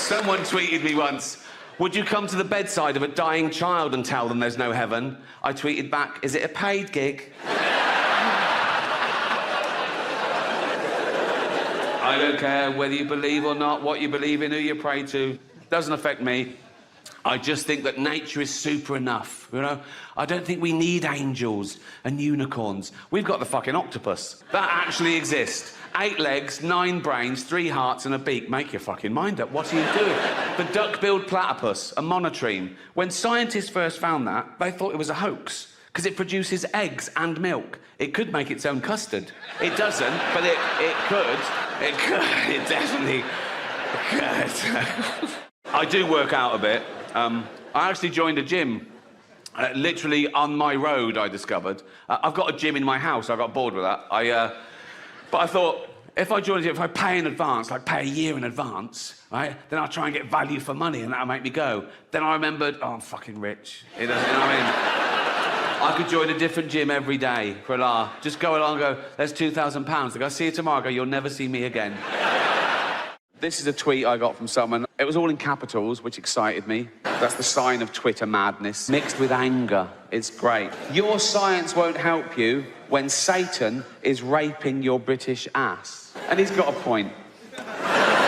Someone tweeted me once, would you come to the bedside of a dying child and tell them there's no heaven? I tweeted back, is it a paid gig? I don't care whether you believe or not, what you believe in, who you pray to. Doesn't affect me. I just think that nature is super enough, you know? I don't think we need angels and unicorns. We've got the fucking octopus. That actually exists. 8 legs, 9 brains, 3 hearts and a beak. Make your fucking mind up. What are you doing? The duck-billed platypus, a monotreme. When scientists first found that, they thought it was a hoax because it produces eggs and milk. It could make its own custard. It doesn't, but it could. It could. It definitely could. I do work out a bit. I actually joined a gym. Literally on my road, I discovered. I've got a gym in my house. I got bored with that. But I thought, if I join a gym, if I pay in advance, like pay a year in advance, right, then I'll try and get value for money and that'll make me go. Then I remembered, oh, I'm fucking rich. You know what I mean? I could join a different gym every day for a laugh. Just go along and go, there's £2,000. They go, see you tomorrow. I go, you'll never see me again. This is a tweet I got from someone. It was all in capitals, which excited me. That's the sign of Twitter madness, mixed with anger. It's great. Your science won't help you when Satan is raping your British ass. And he's got a point.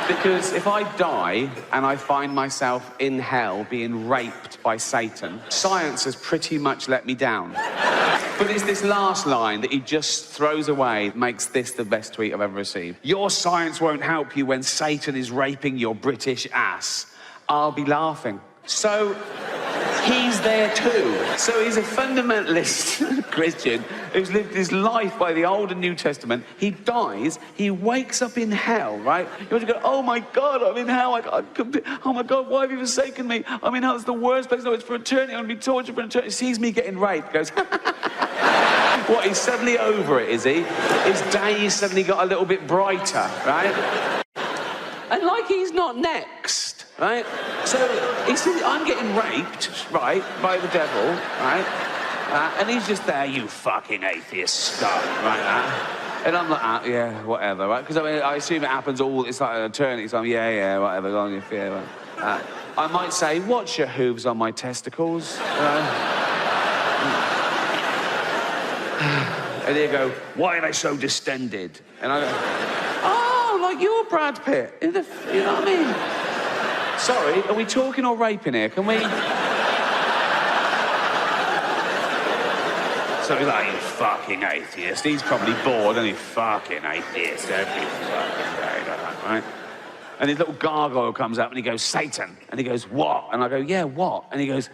Because if I die and I find myself in hell being raped by Satan, science has pretty much let me down. But it's this last line that he just throws away, makes this the best tweet I've ever received. Your science won't help you when Satan is raping your British ass. I'll be laughing. So he's there too. So he's a fundamentalist Christian who's lived his life by the Old and New Testament. He dies, he wakes up in hell, right? You want to go, oh my God, I'm in hell. Oh my God, why have you forsaken me? I'm in hell, it's the worst place. No, it's for eternity. I'm going to be tortured for eternity. He sees me getting raped, goes, what, he's suddenly over it, is he? His day suddenly got a little bit brighter, right? And like he's not next, right? So he said, I'm getting raped, right, by the devil, right? And he's just there, you fucking atheist stuff, right? And I'm like, yeah, whatever, right? Because I mean, I assume it happens all, it's like an eternity, so I'm, yeah, whatever, go on your fear. I might say, watch your hooves on my testicles, and he'll go, why are they so distended? And I go, oh, like you're Brad Pitt. You know what I mean? Sorry, are we talking or raping here? Can we... So he's like, you fucking atheist. He's probably bored, and he's fucking atheist every fucking day, right? And his little gargoyle comes up and he goes, Satan. And he goes, what? And I go, yeah, what? And he goes,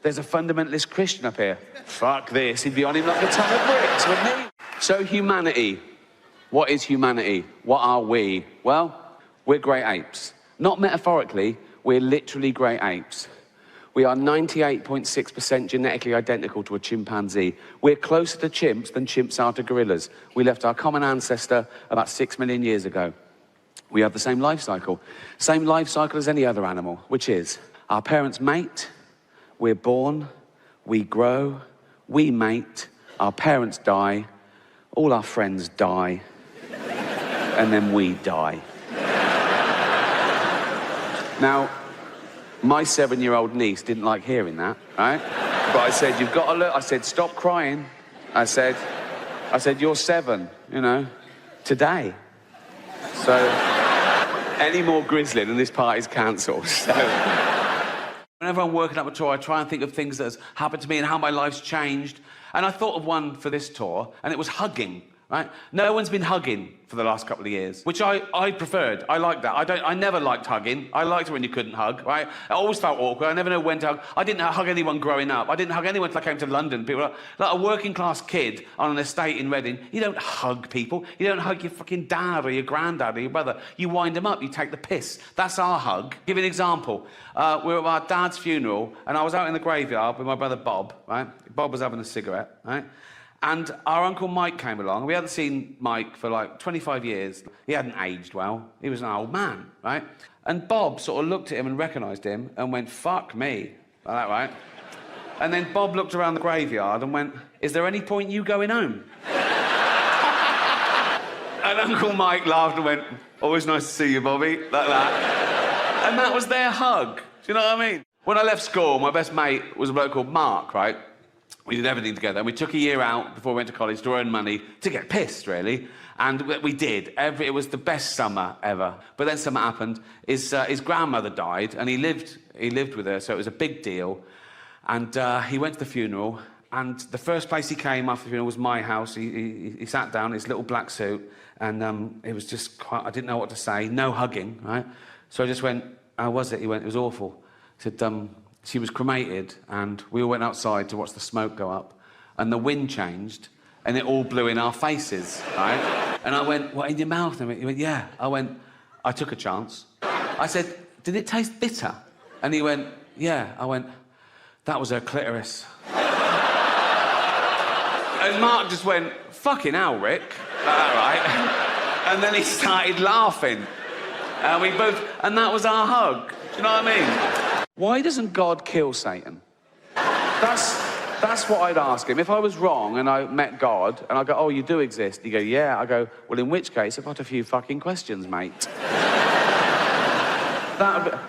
there's a fundamentalist Christian up here. Fuck this. He'd be on him like a ton of bricks, wouldn't he? So humanity. What is humanity? What are we? Well, we're great apes. Not metaphorically, we're literally great apes. We are 98.6% genetically identical to a chimpanzee. We're closer to chimps than chimps are to gorillas. We left our common ancestor about 6 million years ago. We have the same life cycle. Same life cycle as any other animal, which is our parents mate, we're born, we grow, we mate, our parents die, all our friends die, and then we die. Now, my 7-year-old niece didn't like hearing that, right? But I said, you've got to look. I said, stop crying. I said, you're 7, you know, today. So, any more grisly than this party's cancelled. So, whenever I'm working up a tour, I try and think of things that has happened to me and how my life's changed. And I thought of one for this tour, and it was hugging. Right? No one's been hugging for the last couple of years, which I preferred. I liked that. I never liked hugging. I liked it when you couldn't hug, right? I always felt awkward. I never know when to hug. I didn't hug anyone growing up. I didn't hug anyone until I came to London. People like a working class kid on an estate in Reading. You don't hug people. You don't hug your fucking dad or your granddad or your brother. You wind them up. You take the piss. That's our hug. Give you an example. We were at our dad's funeral, and I was out in the graveyard with my brother Bob, right? Bob was having a cigarette, right? And our Uncle Mike came along. We hadn't seen Mike for like 25 years. He hadn't aged well. He was an old man, right? And Bob sort of looked at him and recognised him and went, fuck me. Like that, right? And then Bob looked around the graveyard and went, is there any point you going home? And Uncle Mike laughed and went, always nice to see you, Bobby, like that. And that was their hug. Do you know what I mean? When I left school, my best mate was a bloke called Mark, right? We did everything together. And we took a year out before we went to college to earn money to get pissed, really. And we did. It was the best summer ever. But then something happened. His grandmother died, and he lived with her, so it was a big deal. And he went to the funeral, and the first place he came after the funeral was my house. He sat down in his little black suit, and it was just quite... I didn't know what to say. No hugging, right? So I just went, how was it? He went, it was awful. He said, she was cremated, and we all went outside to watch the smoke go up, and the wind changed, and it all blew in our faces, right? And I went, what, in your mouth? And he went, yeah. I went, I took a chance. I said, did it taste bitter? And he went, yeah. I went, that was her clitoris. And Mark just went, fucking hell, Rick. All right. And then he started laughing. And we both, and that was our hug. Do you know what I mean? Why doesn't God kill Satan? That's what I'd ask him. If I was wrong and I met God and I go, oh, you do exist. He'd go, yeah. I go, well, in which case, I've got a few fucking questions, mate.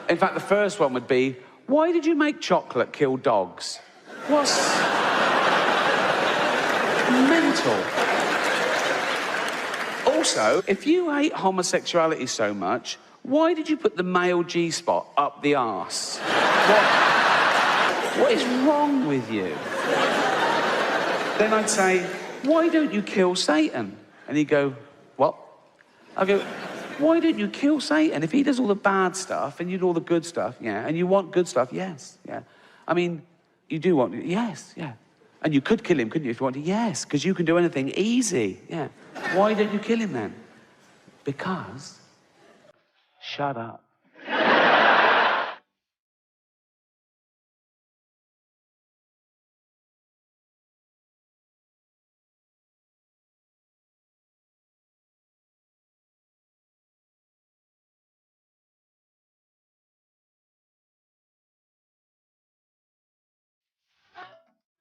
In fact, the first one would be, why did you make chocolate kill dogs? What's mental? Also, if you hate homosexuality so much, why did you put the male G-spot up the arse? What is wrong with you? Then I'd say, why don't you kill Satan? And he'd go, what? I go, why don't you kill Satan? If he does all the bad stuff and you do all the good stuff, yeah, and you want good stuff, yes, yeah. I mean, you do want, yes, yeah. And you could kill him, couldn't you, if you wanted? Yes, because you can do anything easy, yeah. Why don't you kill him then? Because... Shut up.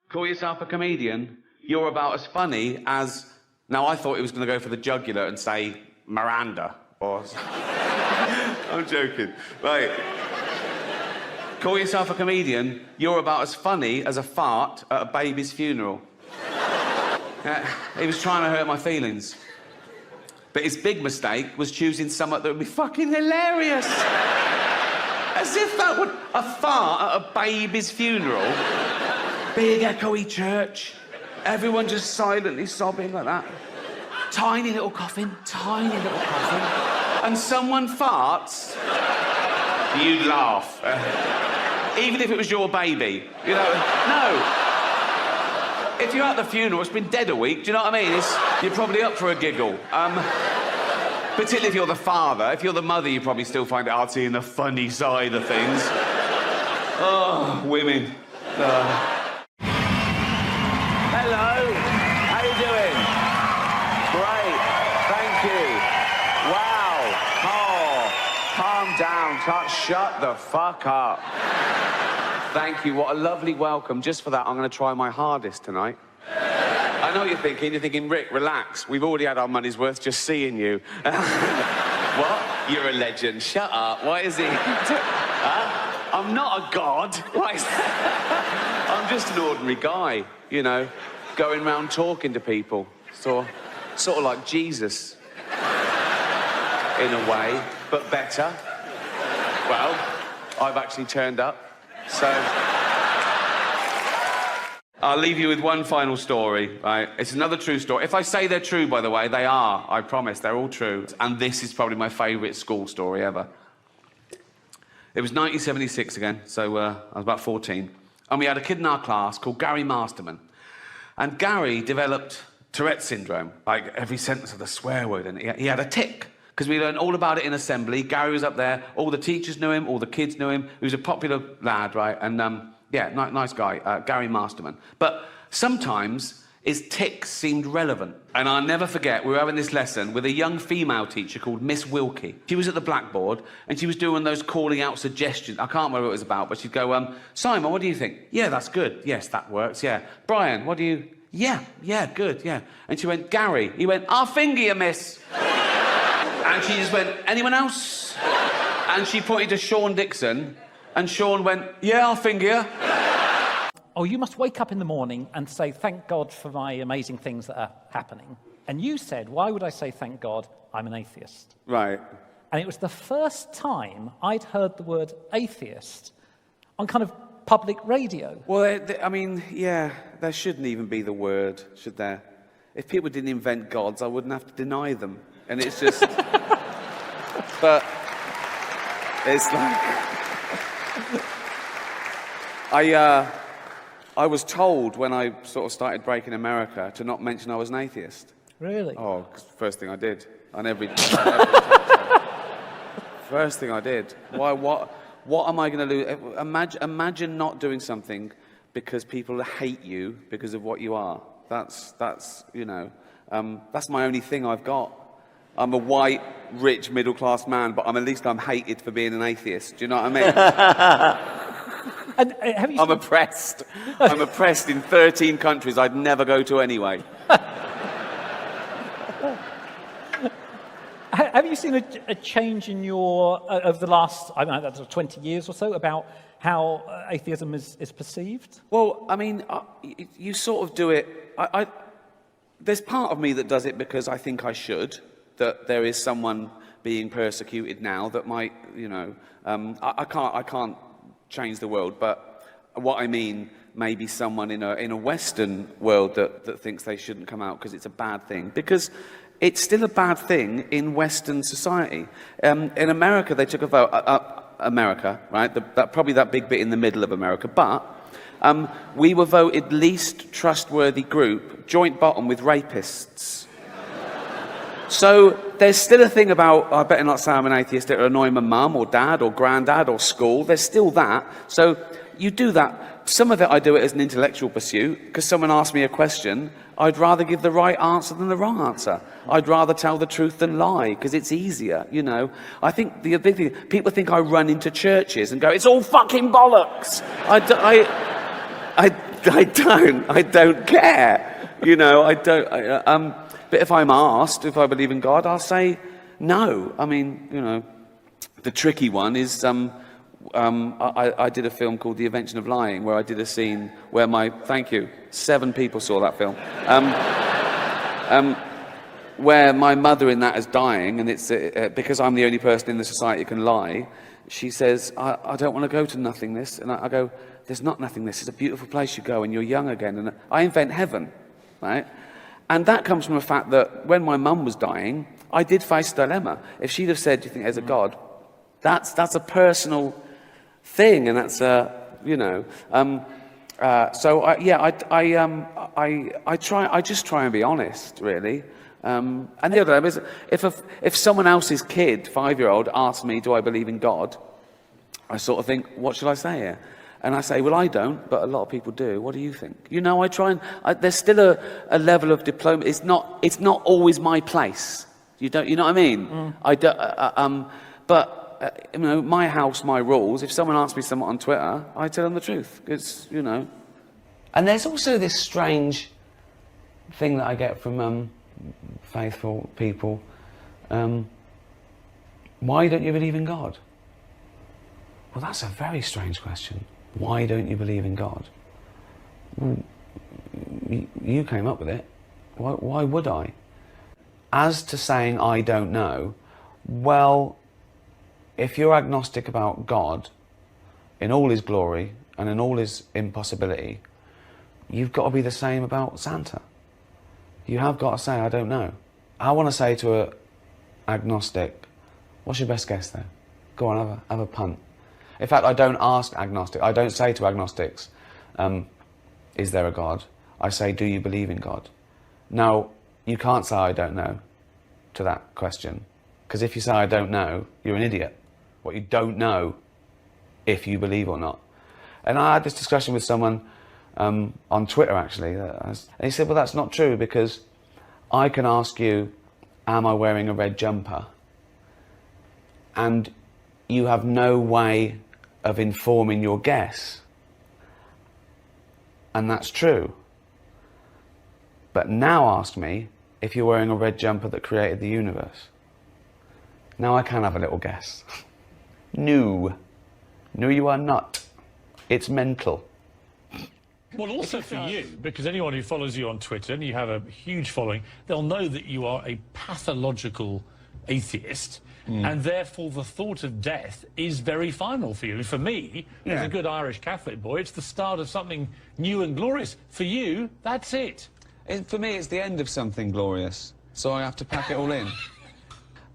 Call yourself a comedian? You're about as funny as... Now, I thought he was going to go for the jugular and say Miranda, or... I'm joking. Right. Call yourself a comedian? You're about as funny as a fart at a baby's funeral. He was trying to hurt my feelings. But his big mistake was choosing something that would be fucking hilarious. As if that would... A fart at a baby's funeral. Big echoey church. Everyone just silently sobbing like that. Tiny little coffin, tiny little coffin. And someone farts, you'd laugh. Even if it was your baby. You know, no. If you're at the funeral, it's been dead a week, do you know what I mean? You're probably up for a giggle. Particularly if you're the father. If you're the mother, you probably still find it hard seeing the funny side of things. Oh, women. Hello. How you doing? Great. Thank you. Wow. Oh, calm down. Shut the fuck up. Thank you. What a lovely welcome. Just for that, I'm going to try my hardest tonight. I know what you're thinking. You're thinking, Rick, relax. We've already had our money's worth just seeing you. What? You're a legend. Shut up. Why is he... I'm not a god. Why is that? I'm just an ordinary guy, you know, going around talking to people. Sort of like Jesus. In a way, but better. Well, I've actually turned up, so... I'll leave you with one final story, right? It's another true story. If I say they're true, by the way, they are. I promise, they're all true. And this is probably my favourite school story ever. It was 1976 again, so I was about 14. And we had a kid in our class called Gary Masterman. And Gary developed Tourette's syndrome, like every sentence of the swear word. And he had a tic, because we learned all about it in assembly. Gary was up there. All the teachers knew him. All the kids knew him. He was a popular lad, right? And... yeah, nice guy, Gary Masterman. But sometimes his tics seemed relevant. And I'll never forget, we were having this lesson with a young female teacher called Miss Wilkie. She was at the blackboard, and she was doing those calling out suggestions. I can't remember what it was about, but she'd go, Simon, what do you think? Yeah, that's good. Yes, that works, yeah. Brian, what do you... Yeah, good, yeah. And she went, Gary. He went, I'll finger you, miss. And she just went, anyone else? And she pointed to Sean Dixon, and Sean went, yeah, I'll finger you. Oh, you must wake up in the morning and say, thank God for my amazing things that are happening. And you said, why would I say thank God? I'm an atheist. Right. And it was the first time I'd heard the word atheist on kind of public radio. Well, I mean, yeah, there shouldn't even be the word, should there? If people didn't invent gods, I wouldn't have to deny them. And it's just... but it's like... I was told when I sort of started breaking America to not mention I was an atheist. Really? Oh, 'cause first thing I did. On every first thing I did. Why? What am I going to lose? Imagine not doing something because people hate you because of what you are. That's you know, that's my only thing I've got. I'm a white, rich, middle-class man, but at least I'm hated for being an atheist. Do you know what I mean? And, I'm oppressed. I'm oppressed in 13 countries I'd never go to anyway. Have you seen a change in your, of the last, I don't know, that's 20 years or so, about how atheism is perceived? Well, I mean, you sort of do it... there's part of me that does it because I think I should, that there is someone being persecuted now that might, you know... I can't change the world, but what I mean, maybe someone in a Western world that thinks they shouldn't come out because it's a bad thing. Because it's still a bad thing in Western society. In America, they took a vote, America, right? Probably that big bit in the middle of America, but we were voted least trustworthy group, joint bottom with rapists. So there's still a thing about, I better not say I'm an atheist, it'll annoy my mum or dad or granddad or school. There's still that. So you do that. Some of it I do it as an intellectual pursuit, because someone asks me a question, I'd rather give the right answer than the wrong answer. I'd rather tell the truth than lie, because it's easier, you know. I think the big thing, people think I run into churches and go, it's all fucking bollocks. I don't care. You know, I don't... But if I'm asked if I believe in God, I'll say no. I mean, you know, the tricky one is I did a film called The Invention of Lying, where I did a scene where thank you, 7 people saw that film, where my mother in that is dying, and it's because I'm the only person in the society who can lie. She says, I don't want to go to nothingness, and I go, there's not nothingness. It's a beautiful place you go, and you're young again, and I invent heaven, right? And that comes from the fact that when my mum was dying, I did face a dilemma. If she'd have said, do you think there's a God? That's a personal thing, and that's you know. So I just try and be honest, really. And the other thing is, if someone else's kid, 5-year-old, asks me, do I believe in God? I sort of think, what should I say here? And I say, well, I don't, but a lot of people do. What do you think? You know, I try and... there's still a level of diploma. It's not always my place. You know what I mean? Mm. I don't... you know, my house, my rules. If someone asks me something on Twitter, I tell them the truth. It's, you know... And there's also this strange thing that I get from faithful people. Why don't you believe in God? Well, that's a very strange question. Why don't you believe in God? Well, you came up with it. Why would I? As to saying I don't know, well, if you're agnostic about God in all his glory and in all his impossibility, you've got to be the same about Santa. You have got to say I don't know. I want to say to an agnostic, what's your best guess there? Go on, have a punt. In fact, I don't ask agnostic. I don't say to agnostics, is there a God? I say, do you believe in God? Now, you can't say I don't know to that question, because if you say I don't know, you're an idiot. What you don't know if you believe or not. And I had this discussion with someone on Twitter, actually, and he said, well, that's not true, because I can ask you, am I wearing a red jumper? And you have no way of informing your guess. And that's true. But now ask me if you're wearing a red jumper that created the universe. Now I can have a little guess. No. No, you are not. It's mental. Well, also for you, because anyone who follows you on Twitter, and you have a huge following, they'll know that you are a pathological atheist, and therefore the thought of death is very final for you. And for me, as a good Irish Catholic boy, it's the start of something new and glorious. For you, that's it. For me, it's the end of something glorious, so I have to pack it all in.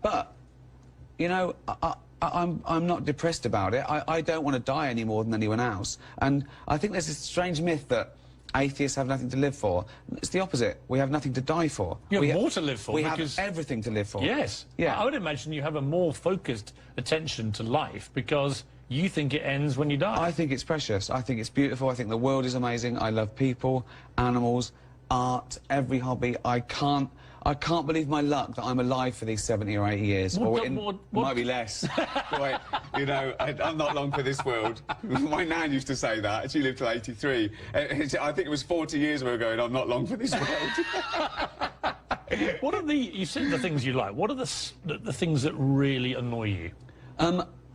But, you know, I'm not depressed about it. I don't want to die any more than anyone else. And I think there's this strange myth that atheists have nothing to live for. It's the opposite. We have nothing to die for. You have more to live for. We because have everything to live for. Yes. Yeah. I would imagine you have a more focused attention to life because you think it ends when you die. I think it's precious. I think it's beautiful. I think the world is amazing. I love people, animals, art, every hobby. I can't believe my luck that I'm alive for these 70 or 80 years. Might be less. Wait, you know, I'm not long for this world. My nan used to say that. She lived till 83. I think it was 40 years we were going, I'm not long for this world. What are you said the things you like. What are the things that really annoy you?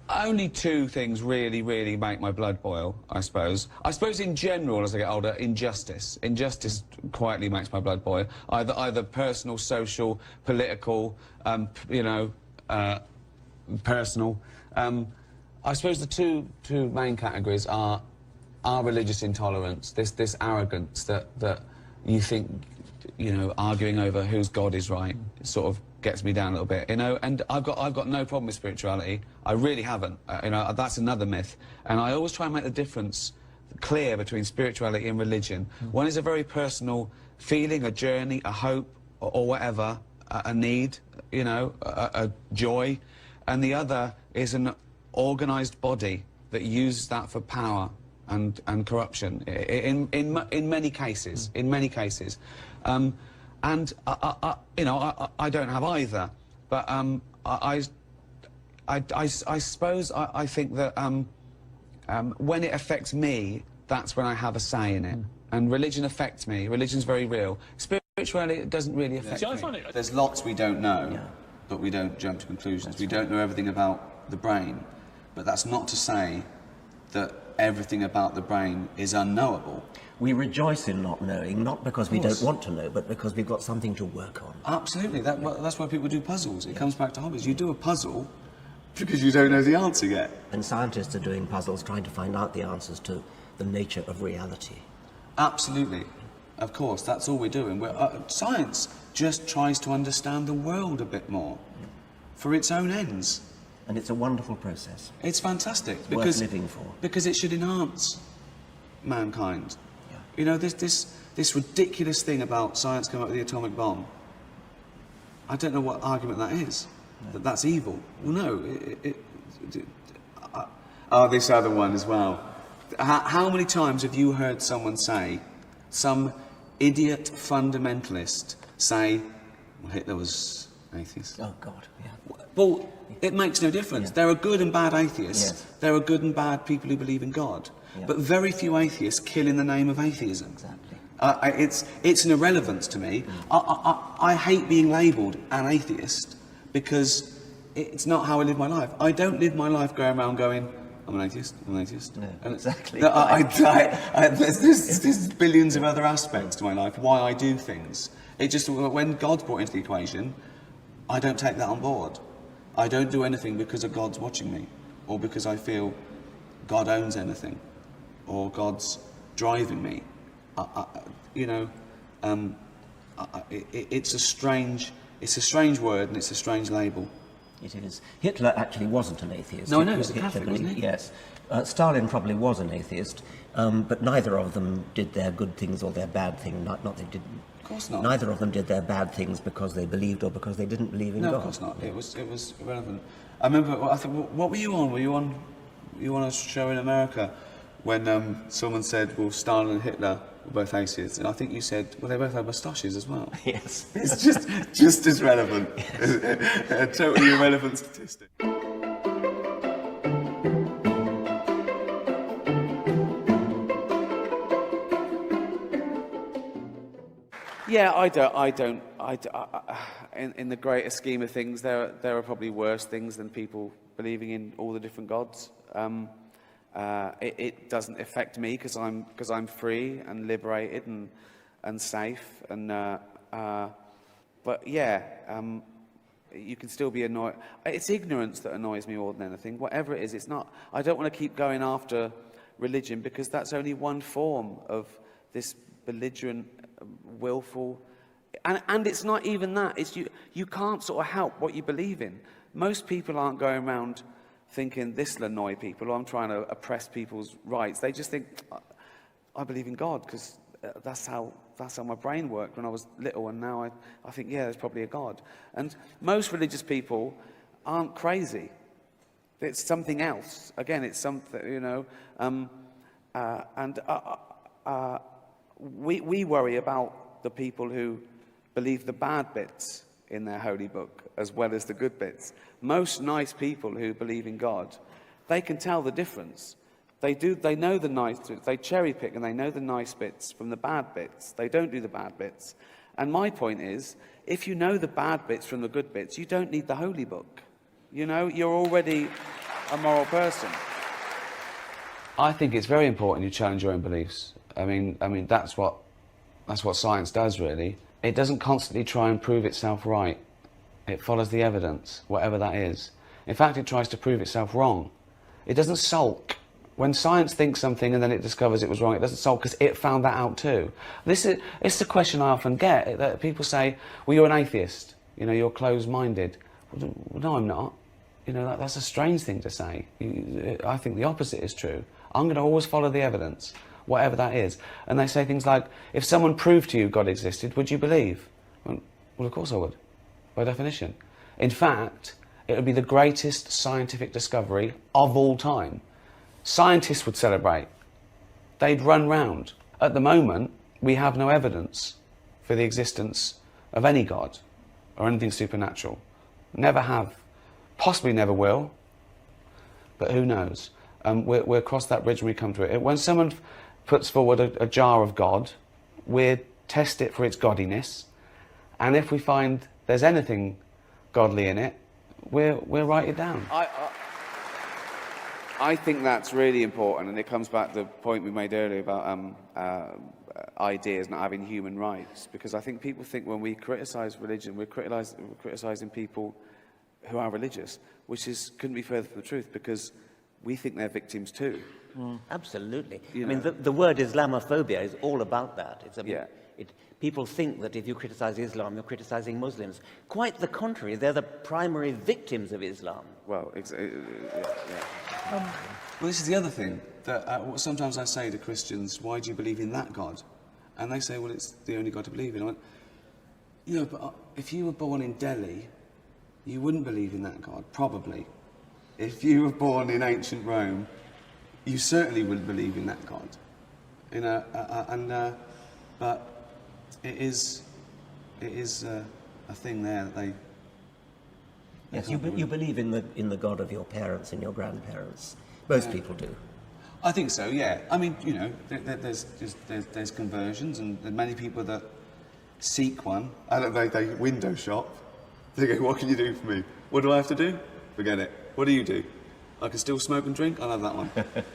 Only two things really make my blood boil, I suppose. I suppose in general, as I get older, injustice. Injustice quietly makes my blood boil. Either personal, social, political, you know, personal. I suppose the two main categories are religious intolerance, this arrogance that you think, you know, arguing over whose God is right sort of gets me down a little bit, you know. And I've got no problem with spirituality. I really haven't. You know, that's another myth. And I always try and make the difference clear between spirituality and religion. One is a very personal feeling, a journey, a hope, or whatever, a need, you know, a joy. And the other is an organised body that uses that for power and corruption in many cases. In many cases. And you know, I don't have either, but I suppose I think that when it affects me, that's when I have a say in it. And religion affects me. Religion's very real. Spirituality, it doesn't really affect me. There's lots we don't know, but we don't jump to conclusions. We don't know everything about the brain, but that's not to say that everything about the brain is unknowable. We rejoice in not knowing, not because we don't want to know, but because we've got something to work on. Absolutely. That's why people do puzzles. It comes back to hobbies. You do a puzzle because you don't know the answer yet. And scientists are doing puzzles trying to find out the answers to the nature of reality. Absolutely. Of course, that's all we're doing. Science just tries to understand the world a bit more for its own ends. And it's a wonderful process. It's fantastic. It's worth living for. Because it should enhance mankind. You know, this ridiculous thing about science coming up with the atomic bomb. I don't know what argument that is. No. That's evil. Well, no. This other one as well. How many times have you heard someone say, some idiot fundamentalist say, well, Hitler was atheist? Oh, God, yeah. Well, it makes no difference. Yeah. There are good and bad atheists. Yes. There are good and bad people who believe in God. Yeah. But very few atheists kill in the name of atheism. Exactly. It's an irrelevance to me. I hate being labelled an atheist because it's not how I live my life. I don't live my life going around going, I'm an atheist, I'm an atheist. No, exactly. No, there's billions of other aspects to my life, why I do things. It just, when God's brought into the equation, I don't take that on board. I don't do anything because of God's watching me, or because I feel God owns anything, or God's driving me. You know, it's a strange word and it's a strange label. It is. Hitler actually wasn't an atheist. No, I know, he was a Catholic, wasn't he? Yes. Stalin probably was an atheist, but neither of them did their good things or their bad things. Not they didn't. Of course not. Neither of them did their bad things because they believed or because they didn't believe in God. No, of course not. It was irrelevant. I remember. I think. What were you on? Were you on a show in America when someone said, "Well, Stalin and Hitler were both atheists," and I think you said, "Well, they both had moustaches as well." Yes. It's just as relevant. A totally irrelevant statistic. Yeah, in the greater scheme of things, there are probably worse things than people believing in all the different gods. It doesn't affect me because I'm free and liberated and safe. But yeah, you can still be annoyed. It's ignorance that annoys me more than anything. Whatever it is, it's not. I don't want to keep going after religion because that's only one form of this belligerent, willful. And it's not even that. It's you can't sort of help what you believe in. Most people aren't going around thinking this will annoy people or I'm trying to oppress people's rights. They just think, I believe in God because that's how my brain worked when I was little, and now I think, yeah, there's probably a God. And most religious people aren't crazy. It's something else. Again, it's something, you know. We worry about the people who believe the bad bits in their holy book as well as the good bits. Most nice people who believe in God, they can tell the difference. They know the nice bits, they cherry pick and they know the nice bits from the bad bits. They don't do the bad bits. And my point is, if you know the bad bits from the good bits, you don't need the holy book. You know, you're already a moral person. I think it's very important you challenge your own beliefs. I mean that's what science does, really. It doesn't constantly try and prove itself right. It follows the evidence, whatever that is. In fact, it tries to prove itself wrong. It doesn't sulk. When science thinks something and then it discovers it was wrong, it doesn't sulk because it found that out too. It's the question I often get, that people say, well, you're an atheist, you know, you're closed-minded. Well, no, I'm not. You know, that's a strange thing to say. I think the opposite is true. I'm going to always follow the evidence, whatever that is. And they say things like, if someone proved to you God existed, would you believe? Well, of course I would, by definition. In fact, it would be the greatest scientific discovery of all time. Scientists would celebrate. They'd run round. At the moment, we have no evidence for the existence of any God or anything supernatural. Never have. Possibly never will. But who knows? We'll cross that bridge when we come to it. When someone puts forward a jar of God, we'll test it for its godliness. And if we find there's anything godly in it, we'll write it down. I think that's really important, and it comes back to the point we made earlier about ideas not having human rights. Because I think people think when we criticise religion, we're criticising people who are religious, which couldn't be further from the truth, because we think they're victims too. Absolutely. You I mean, know. the word Islamophobia is all about that. Yeah. People think that if you criticize Islam, you're criticizing Muslims. Quite the contrary, they're the primary victims of Islam. Well, Well, this is the other thing, that sometimes I say to Christians, why do you believe in that God? And they say, well, it's the only God to believe in. I went, you know, but if you were born in Delhi, you wouldn't believe in that God, probably. If you were born in ancient Rome, you certainly wouldn't believe in that God. You know, but it is a thing there that they... Yes, you believe in the God of your parents and your grandparents. Most people do. I think so, yeah. I mean, you know, there's conversions, and there are many people that seek one. I don't know, they window shop. They go, what can you do for me? What do I have to do? Forget it. What do you do? I can still smoke and drink? I'll have that one.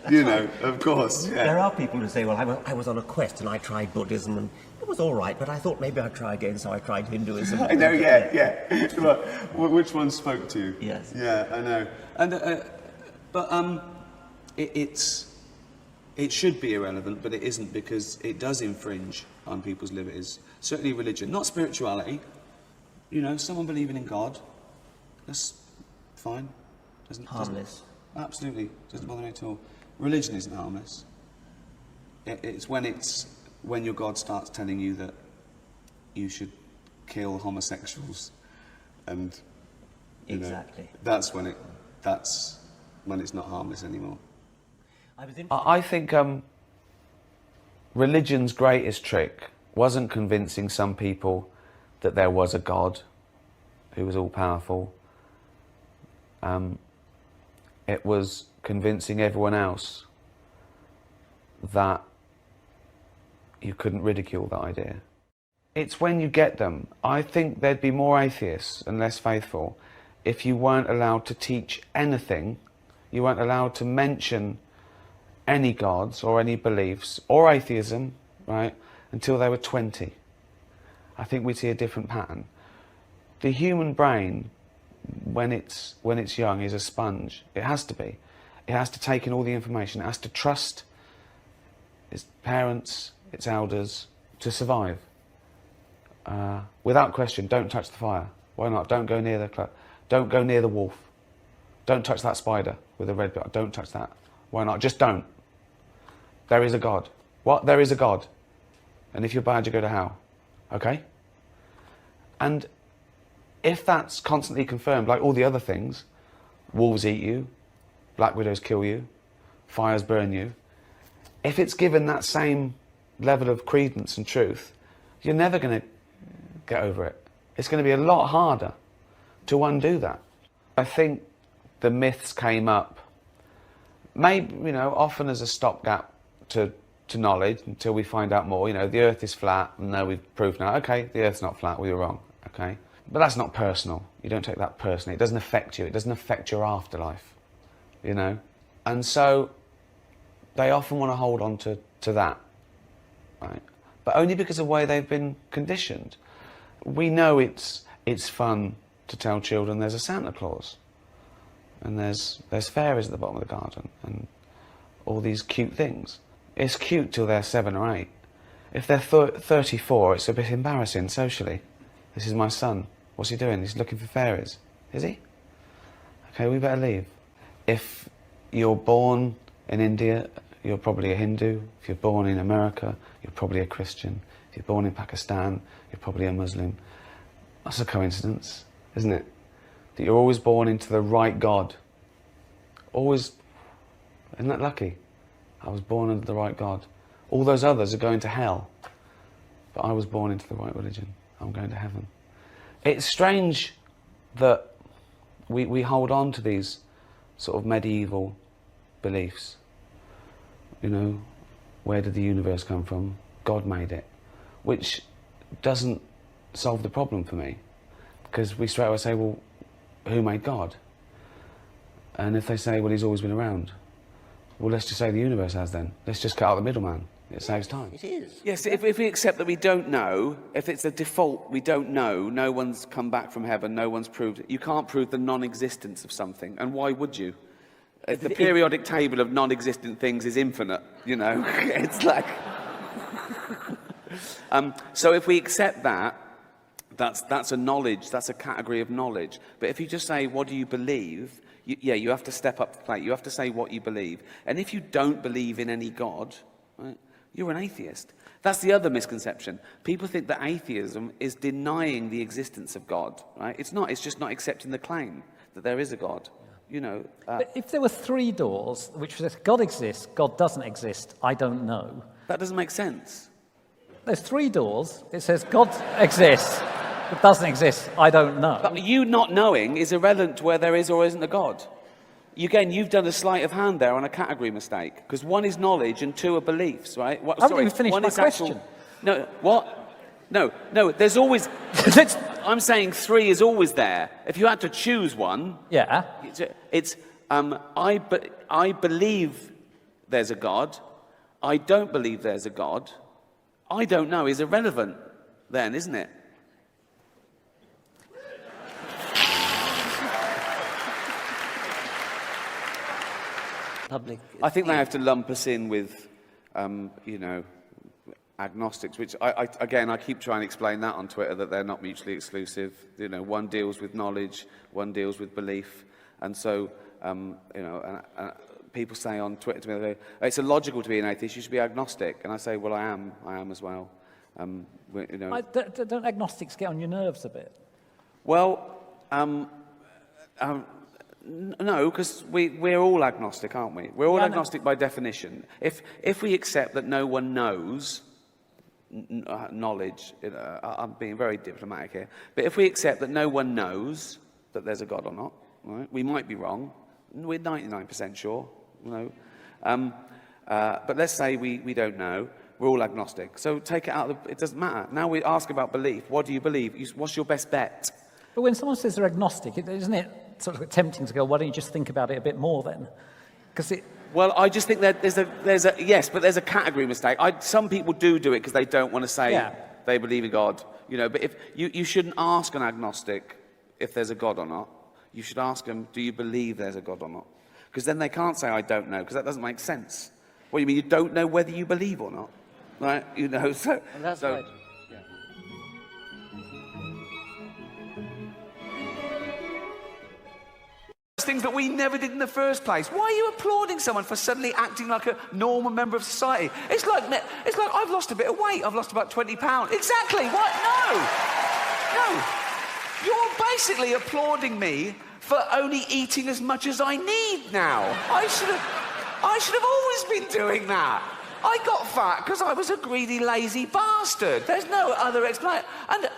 You know, of course. Yeah. There are people who say, well, I was on a quest and I tried Buddhism and it was all right, but I thought maybe I'd try again, so I tried Hinduism. I know, yeah. Well, which one spoke to you? Yes. Yeah, I know. And it should be irrelevant, but it isn't, because it does infringe on people's liberties. Certainly religion, not spirituality. You know, someone believing in God, that's fine. Harmless. Absolutely, doesn't bother me at all. Religion isn't harmless. It's when your God starts telling you that you should kill homosexuals, and Exactly. know, that's when it's not harmless anymore. I think religion's greatest trick wasn't convincing some people that there was a God who was all-powerful. It was convincing everyone else that you couldn't ridicule that idea. It's when you get them. I think there'd be more atheists and less faithful if you weren't allowed to teach anything, you weren't allowed to mention any gods or any beliefs or atheism, right, until they were 20. I think we'd see a different pattern. The human brain, when it's young, is a sponge. It has to be. It has to take in all the information. It has to trust its parents, its elders, to survive. Without question, don't touch the fire. Why not? Don't go near don't go near the wolf. Don't touch that spider with a red dot. Don't touch that. Why not? Just don't. There is a God. What? There is a God. And if you're bad, you go to hell. Okay? And if that's constantly confirmed, like all the other things, wolves eat you, black widows kill you, fires burn you, if it's given that same level of credence and truth, you're never going to get over it. It's going to be a lot harder to undo that. I think the myths came up, maybe, you know, often as a stopgap to knowledge until we find out more. You know, the earth is flat, and no, we've proved now, okay, the earth's not flat, we were wrong, okay? But that's not personal. You don't take that personally. It doesn't affect you. It doesn't affect your afterlife, you know? And so they often want to hold on to that, right? But only because of the way they've been conditioned. We know it's fun to tell children there's a Santa Claus, and there's fairies at the bottom of the garden, and all these cute things. It's cute till they're 7 or 8. If they're 34, it's a bit embarrassing socially. This is my son. What's he doing? He's looking for fairies. Is he? Okay, we better leave. If you're born in India, you're probably a Hindu. If you're born in America, you're probably a Christian. If you're born in Pakistan, you're probably a Muslim. That's a coincidence, isn't it? That you're always born into the right God. Always. Isn't that lucky? I was born under the right God. All those others are going to hell. But I was born into the right religion. I'm going to heaven. It's strange that we hold on to these sort of medieval beliefs. You know, where did the universe come from? God made it. Which doesn't solve the problem for me. Because we straight away say, well, who made God? And if they say, well, he's always been around, well, let's just say the universe has then. Let's just cut out the middleman. It saves time. It is. Yes, if we accept that we don't know, if it's a default, we don't know, no one's come back from heaven, no one's proved it. You can't prove the non-existence of something, and why would you? The periodic table of non-existent things is infinite, you know. It's like... so if we accept that, that's a knowledge, that's a category of knowledge. But if you just say, what do you believe? You have to step up to the plate. You have to say what you believe. And if you don't believe in any God, right, you're an atheist. That's the other misconception. People think that atheism is denying the existence of God, right? It's not. It's just not accepting the claim that there is a God. You know. But if there were 3 doors, which says God exists, God doesn't exist, I don't know. That doesn't make sense. There's 3 doors. It says God exists, but doesn't exist, I don't know. But you not knowing is irrelevant to where there is or isn't a God. Again, you've done a sleight of hand there on a category mistake, because 1 is knowledge and 2 are beliefs, right? I haven't even finished my question. No, what? No, there's always... I'm saying 3 is always there. If you had to choose one... Yeah. It's I believe there's a God. I don't believe there's a God. I don't know is irrelevant then, isn't it? I think they have to lump us in with, you know, agnostics, which I keep trying to explain that on Twitter, that they're not mutually exclusive. You know, one deals with knowledge, one deals with belief. And so, you know, people say on Twitter to me, they go, it's illogical to be an atheist, you should be agnostic. And I say, well, I am as well. You know. Don't agnostics get on your nerves a bit? Well, no, because we're all agnostic, aren't we? We're all agnostic by definition. If we accept that no one knows knowledge, I'm being very diplomatic here, but if we accept that no one knows that there's a God or not, right? We might be wrong. We're 99% sure, you know. But let's say we don't know. We're all agnostic. So take it out of it doesn't matter. Now we ask about belief. What do you believe? What's your best bet? But when someone says they're agnostic, isn't it sort of tempting to go, why don't you just think about it a bit more then? Because it... Well, I just think that there's a yes, but there's a category mistake. Some people do it because they don't want to say they believe in God, you know. But if you shouldn't ask an agnostic if there's a God or not. You should ask them, do you believe there's a God or not? Because then they can't say I don't know, because that doesn't make sense. What do you mean? You don't know whether you believe or not, right? You know, so And that's right. Things that we never did in the first place. Why are you applauding someone for suddenly acting like a normal member of society? It's like I've lost a bit of weight. I've lost about 20 pounds. Exactly. What? No. You're basically applauding me for only eating as much as I need now. I should have always been doing that. I got fat because I was a greedy, lazy bastard. There's no other explanation. And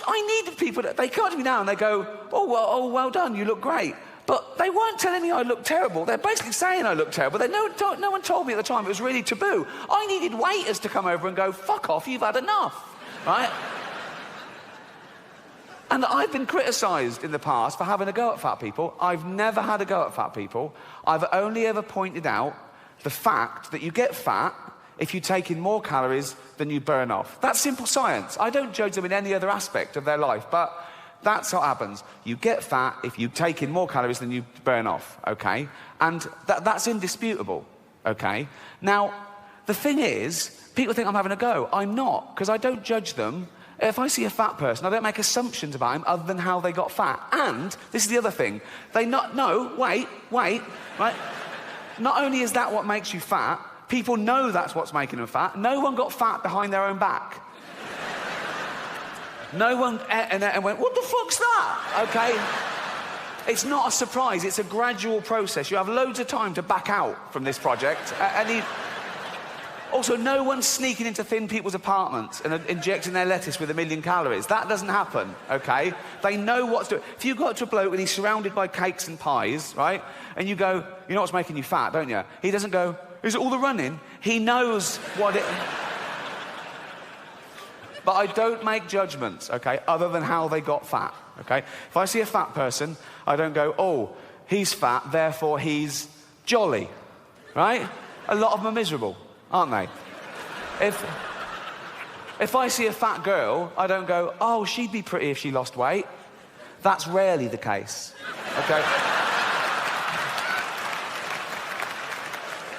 I needed people that they come to me now and they go, well done, you look great. But they weren't telling me I looked terrible. They're basically saying I look terrible. No one told me at the time. It was really taboo. I needed waiters to come over and go, fuck off, you've had enough, right? And I've been criticised in the past for having a go at fat people. I've never had a go at fat people. I've only ever pointed out the fact that you get fat if you take in more calories than you burn off. That's simple science. I don't judge them in any other aspect of their life, but that's what happens. You get fat if you take in more calories than you burn off, okay? And that's indisputable, okay? Now, the thing is, people think I'm having a go. I'm not, because I don't judge them. If I see a fat person, I don't make assumptions about him other than how they got fat. And, this is the other thing, wait, right? Not only is that what makes you fat, people know that's what's making them fat. No one got fat behind their own back. No one and went, what the fuck's that? Okay? It's not a surprise, it's a gradual process. You have loads of time to back out from this project. Also, no one's sneaking into thin people's apartments and injecting their lettuce with 1 million calories. That doesn't happen, okay? They know what's doing. If you go up to a bloke and he's surrounded by cakes and pies, right? And you go, you know what's making you fat, don't you? He doesn't go, is it all the running? He knows what it... But I don't make judgments, okay, other than how they got fat, okay? If I see a fat person, I don't go, oh, he's fat, therefore he's jolly, right? A lot of them are miserable, aren't they? If I see a fat girl, I don't go, oh, she'd be pretty if she lost weight. That's rarely the case, okay?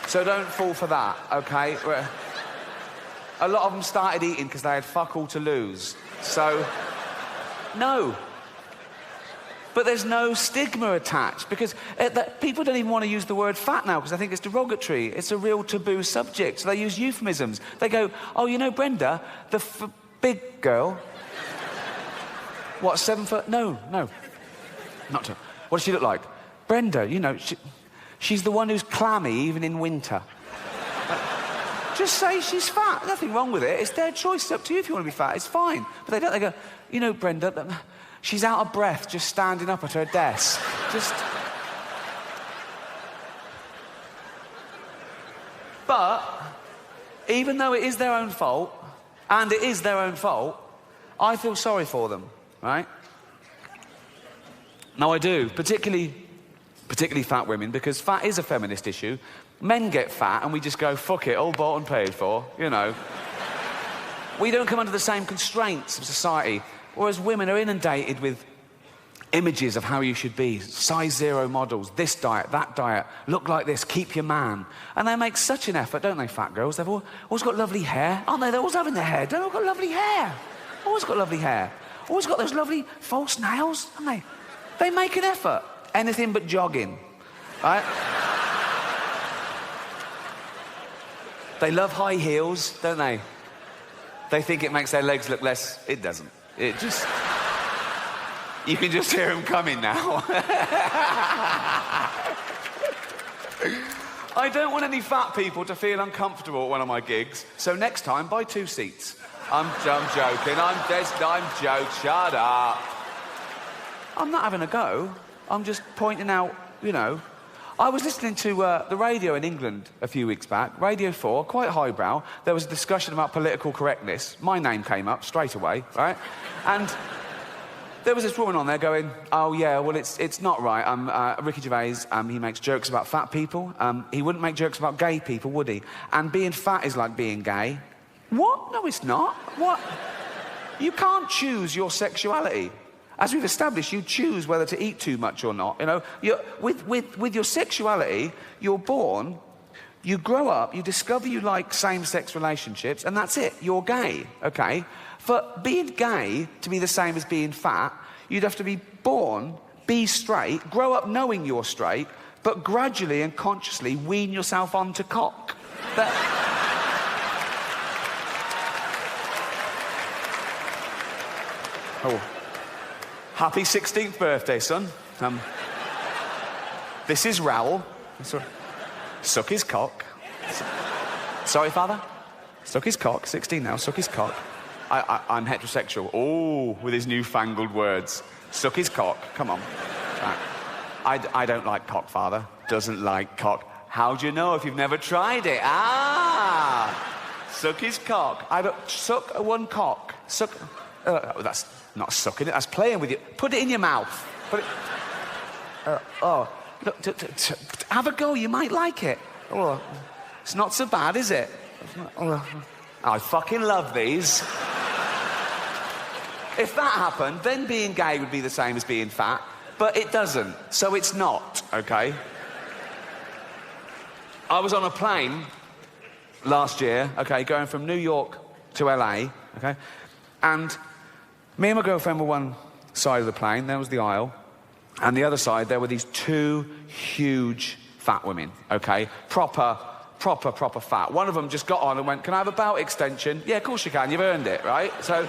So don't fall for that, okay? A lot of them started eating because they had fuck all to lose. So, no. But there's no stigma attached because people don't even want to use the word fat now because they think it's derogatory. It's a real taboo subject. So they use euphemisms. They go, oh, you know Brenda, the big girl. What, 7 foot? No. Not to. What does she look like? Brenda, you know, she's the one who's clammy even in winter. Just say she's fat. Nothing wrong with it. It's their choice. It's up to you if you want to be fat. It's fine. But they don't. They go, you know, Brenda, she's out of breath just standing up at her desk. But even though it is their own fault, and it is their own fault, I feel sorry for them, right? No, I do. Particularly fat women, because fat is a feminist issue. Men get fat and we just go, fuck it, all bought and paid for, you know. We don't come under the same constraints of society, whereas women are inundated with images of how you should be, size 0 models, this diet, that diet, look like this, keep your man. And they make such an effort, don't they, fat girls? They've always got lovely hair, aren't they? They're always having their hair. They've all got lovely hair. Always got lovely hair. Always got those lovely false nails, haven't they? They make an effort. Anything but jogging, right? They love high heels, don't they? They think it makes their legs look less... It doesn't. It just... You can just hear them coming now. I don't want any fat people to feel uncomfortable at one of my gigs, so next time, buy 2 seats. I'm joking. I'm joking. Shut up. I'm not having a go. I'm just pointing out, you know... I was listening to the radio in England a few weeks back, Radio 4, quite highbrow. There was a discussion about political correctness. My name came up straight away, right? And there was this woman on there going, oh, yeah, well, it's not right. Ricky Gervais, he makes jokes about fat people. He wouldn't make jokes about gay people, would he? And being fat is like being gay. What? No, it's not. What? You can't choose your sexuality. As we've established, you choose whether to eat too much or not. You know, with your sexuality, you're born, you grow up, you discover you like same-sex relationships, and that's it. You're gay, okay? For being gay to be the same as being fat, you'd have to be born, be straight, grow up knowing you're straight, but gradually and consciously wean yourself onto cock. Oh. Happy 16th birthday, son. This is Raoul. Suck his cock. Sorry, father? Suck his cock. 16 now, suck his cock. I'm heterosexual. Oh, with his newfangled words. Suck his cock. Come on. Right. I don't like cock, father. Doesn't like cock. How do you know if you've never tried it? Suck his cock. Suck one cock. Suck... that's not sucking it, that's playing with you. Put it in your mouth. Put it... Look, have a go, you might like it. Oh, it's not so bad, is it? I fucking love these. If that happened, then being gay would be the same as being fat, but it doesn't, so it's not, okay? I was on a plane last year, okay, going from New York to LA, okay, and me and my girlfriend were one side of the plane, there was the aisle, and the other side, there were these two huge fat women, okay? Proper fat. One of them just got on and went, can I have a belt extension? Yeah, of course you can, you've earned it, right? So...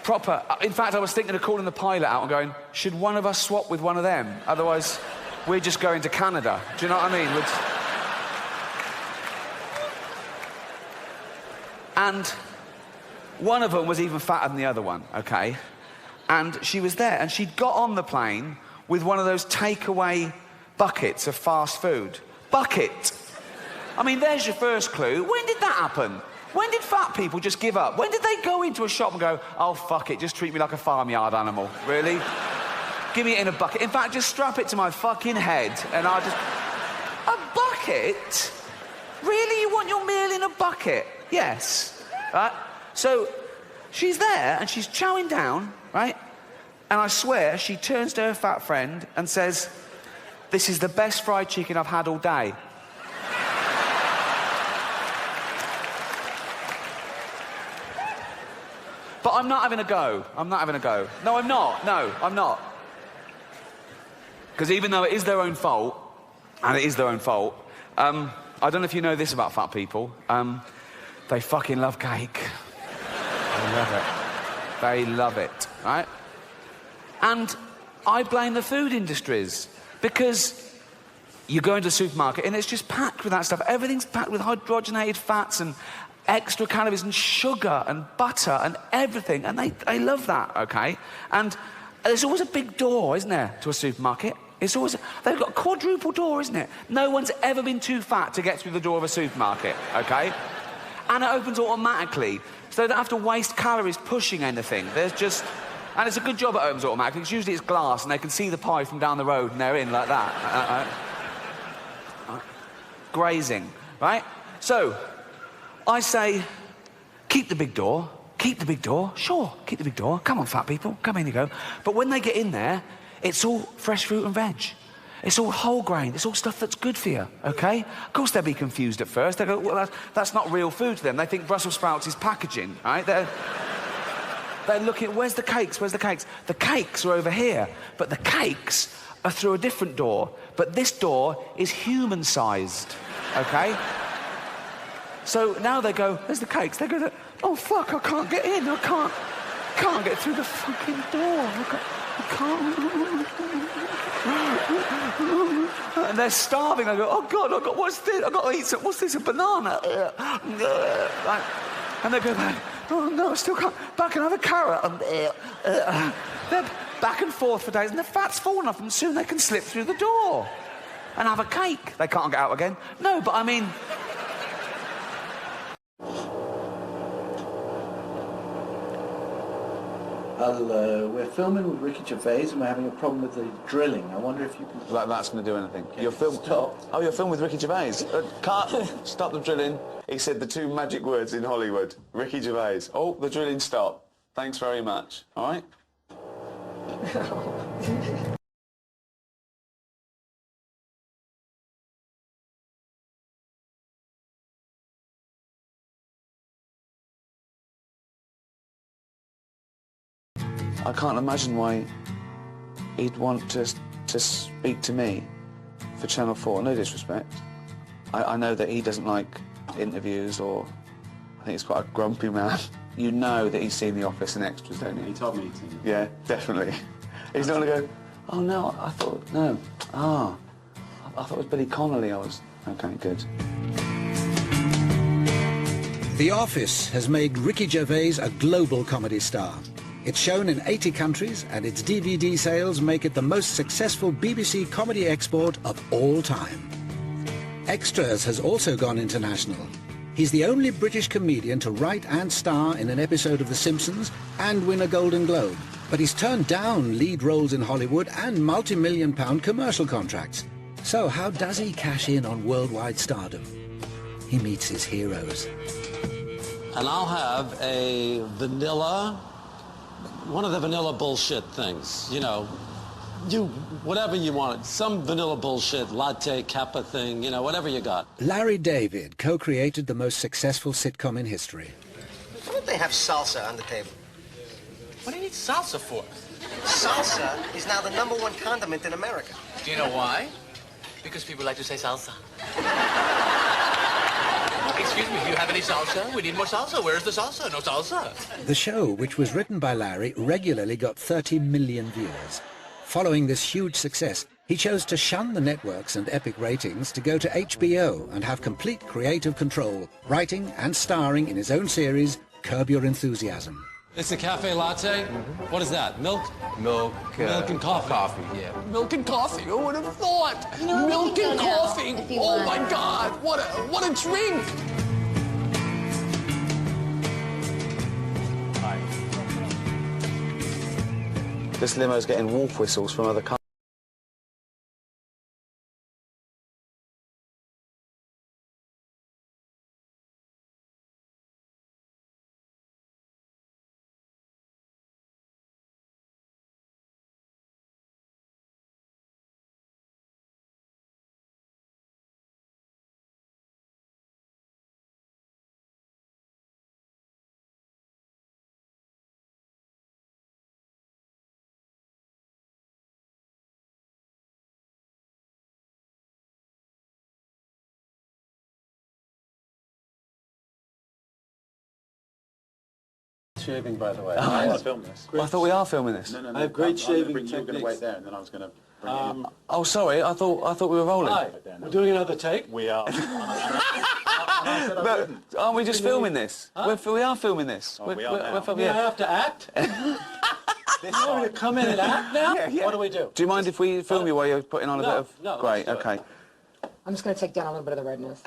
proper. In fact, I was thinking of calling the pilot out and going, should one of us swap with one of them? Otherwise, we're just going to Canada. Do you know what I mean? And one of them was even fatter than the other one, okay? And she was there, and she'd got on the plane with one of those takeaway buckets of fast food. Bucket! I mean, there's your first clue. When did that happen? When did fat people just give up? When did they go into a shop and go, oh, fuck it, just treat me like a farmyard animal? Really? Give me it in a bucket. In fact, just strap it to my fucking head, and I'll just... A bucket? Really? You want your meal in a bucket? Yes. Right? So, she's there, and she's chowing down, right? And I swear, she turns to her fat friend and says, this is the best fried chicken I've had all day. But I'm not having a go. I'm not having a go. No, I'm not. No, I'm not. Because even though it is their own fault, and it is their own fault, I don't know if you know this about fat people, they fucking love cake. They love it. They love it, right? And I blame the food industries, because you go into a supermarket and it's just packed with that stuff. Everything's packed with hydrogenated fats and extra calories and sugar and butter and everything, and they love that, okay? And there's always a big door, isn't there, to a supermarket? It's always... they've got a quadruple door, isn't it? No one's ever been too fat to get through the door of a supermarket, okay? And it opens automatically, so they don't have to waste calories pushing anything. There's just... and it's a good job it opens automatically, because usually it's glass and they can see the pie from down the road and they're in like that. Grazing, right? So... I say, keep the big door, keep the big door, sure, keep the big door, come on fat people, come in you go. But when they get in there, it's all fresh fruit and veg. It's all whole grain, it's all stuff that's good for you, okay? Of course they'll be confused at first, they go, well, that's not real food to them. They think Brussels sprouts is packaging, right? They're looking, where's the cakes, where's the cakes? The cakes are over here, but the cakes are through a different door. But this door is human-sized, okay? So now they go, there's the cakes. They go, oh, fuck, I can't get in. I can't get through the fucking door. I can't. And they're starving. I go, oh, God, what's this? I've got to eat some, what's this, a banana? And they go, oh, no, I still can't. Back and have a carrot. They're back and forth for days, and the fat's fallen off them. Soon they can slip through the door and have a cake. They can't get out again. No, but I mean... We're filming with Ricky Gervais and we're having a problem with the drilling. I wonder if you can... Like that's going to do anything. Okay, You're film. stop. Oh, you're filming with Ricky Gervais. Cut. Stop the drilling. He said the two magic words in Hollywood. Ricky Gervais. Oh, the drilling stopped. Thanks very much. All right. I can't imagine why he'd want to speak to me for Channel 4. No disrespect. I know that he doesn't like interviews, or I think he's quite a grumpy man. You know that he's seen The Office and Extras, don't you? He told me he'd seen it. Yeah, definitely. He's not going to go, oh no, I thought, no. Ah, I thought it was Billy Connolly. Okay, good. The Office has made Ricky Gervais a global comedy star. It's shown in 80 countries, and its DVD sales make it the most successful BBC comedy export of all time. Extras has also gone international. He's the only British comedian to write and star in an episode of The Simpsons and win a Golden Globe. But he's turned down lead roles in Hollywood and multi-million-pound commercial contracts. So how does he cash in on worldwide stardom? He meets his heroes. And I'll have a vanilla, one of the vanilla bullshit things, you know, whatever you want, some vanilla bullshit, latte, kappa thing, you know, whatever you got. Larry David co-created the most successful sitcom in history. Why don't they have salsa on the table? What do you need salsa for? Salsa is now the #1 condiment in America. Do you know why? Because people like to say salsa. Excuse me, do you have any salsa? We need more salsa. Where's the salsa? No salsa. The show, which was written by Larry, regularly got 30 million viewers. Following this huge success, he chose to shun the networks and epic ratings to go to HBO and have complete creative control, writing and starring in his own series, Curb Your Enthusiasm. It's a cafe latte? What is that, milk? Milk. Milk and coffee. Coffee, yeah. Milk and coffee, who would have thought? You know, milk and coffee, oh want. my God, what a drink! This limo's getting wolf whistles from other cars. Shaving, by the way. I want to film this. I thought we are filming this. No. I have great shaving techniques. You were going to wait there, and then I was going to bring it in. Oh, sorry, I thought we were rolling. Hi, we're doing another take. We are. But aren't we just filming this? Huh? We are filming this. Oh, we are now. I have to act? You want me to come in and act now? Yeah. What do we do? Do you mind if we film you while you're putting on a bit of... No, Great, let's do it. okay. I'm just going to take down a little bit of the redness.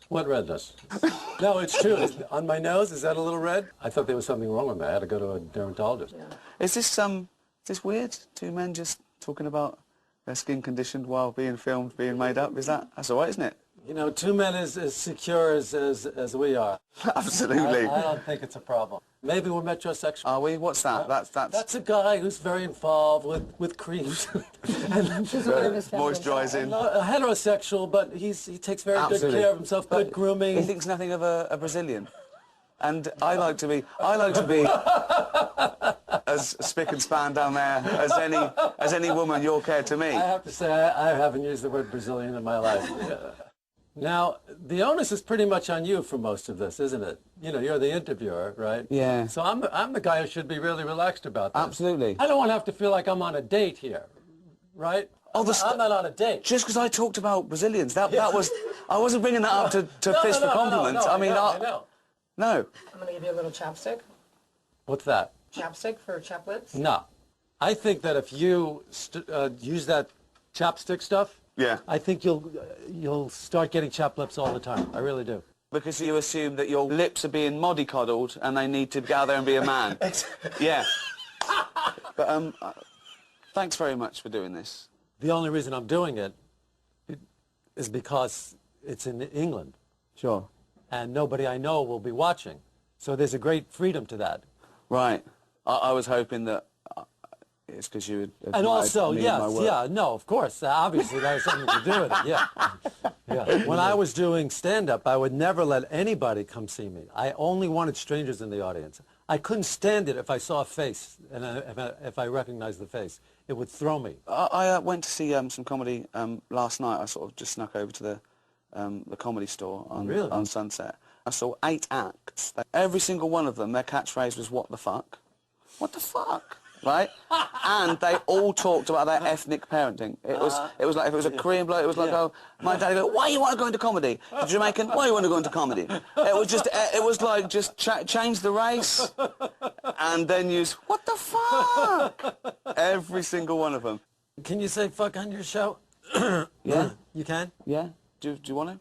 What redness? No, it's true. On my nose, is that a little red? I thought there was something wrong with me. I had to go to a dermatologist. Yeah. Is this weird? Two men just talking about their skin condition while being filmed, being made up? That's all right, isn't it? You know, two men as secure as we are. Absolutely. I don't think it's a problem. Maybe we're metrosexual. Are we? What's that? That's a guy who's very involved with creams. and moisturising. Heterosexual, but he takes very good care of himself. But good grooming. He thinks nothing of a Brazilian. And I like to be as spick and span down there as any woman you're care to me. I have to say, I haven't used the word Brazilian in my life. Now, the onus is pretty much on you for most of this, isn't it? You know, you're the interviewer, right? Yeah. So I'm the guy who should be really relaxed about this. Absolutely. I don't want to have to feel like I'm on a date here, right? I'm not on a date. Just because I talked about Brazilians, that was... I wasn't bringing that up to fish for compliments. No, I mean, I know. No. I'm going to give you a little chapstick. What's that? Chapstick for chaplets? No. I think that if you use that chapstick stuff, yeah, I think you'll start getting chapped lips all the time. I really do. Because you assume that your lips are being mollycoddled and they need to gather and be a man. Yeah. But thanks very much for doing this. The only reason I'm doing it is because it's in England. Sure. And nobody I know will be watching. So there's a great freedom to that. Right. I was hoping that it's because you had And also, me and yes, my work. yeah, no, of course. Obviously, that has something to do with it, yeah. Yeah. When I was doing stand-up, I would never let anybody come see me. I only wanted strangers in the audience. I couldn't stand it if I saw a face, and if I recognized the face. It would throw me. I went to see some comedy last night. I sort of just snuck over to the comedy store on Sunset. I saw 8 acts. Every single one of them, their catchphrase was, "What the fuck?" What the fuck? Right? And they all talked about their ethnic parenting. It was like, if it was a Korean bloke, it was like, oh, my dad would go, "Why you want to go into comedy?" A Jamaican, "Why you want to go into comedy?" It was like, just change the race, and then use, "What the fuck?" Every single one of them. Can you say fuck on your show? Yeah. You can? Yeah. Do you want to?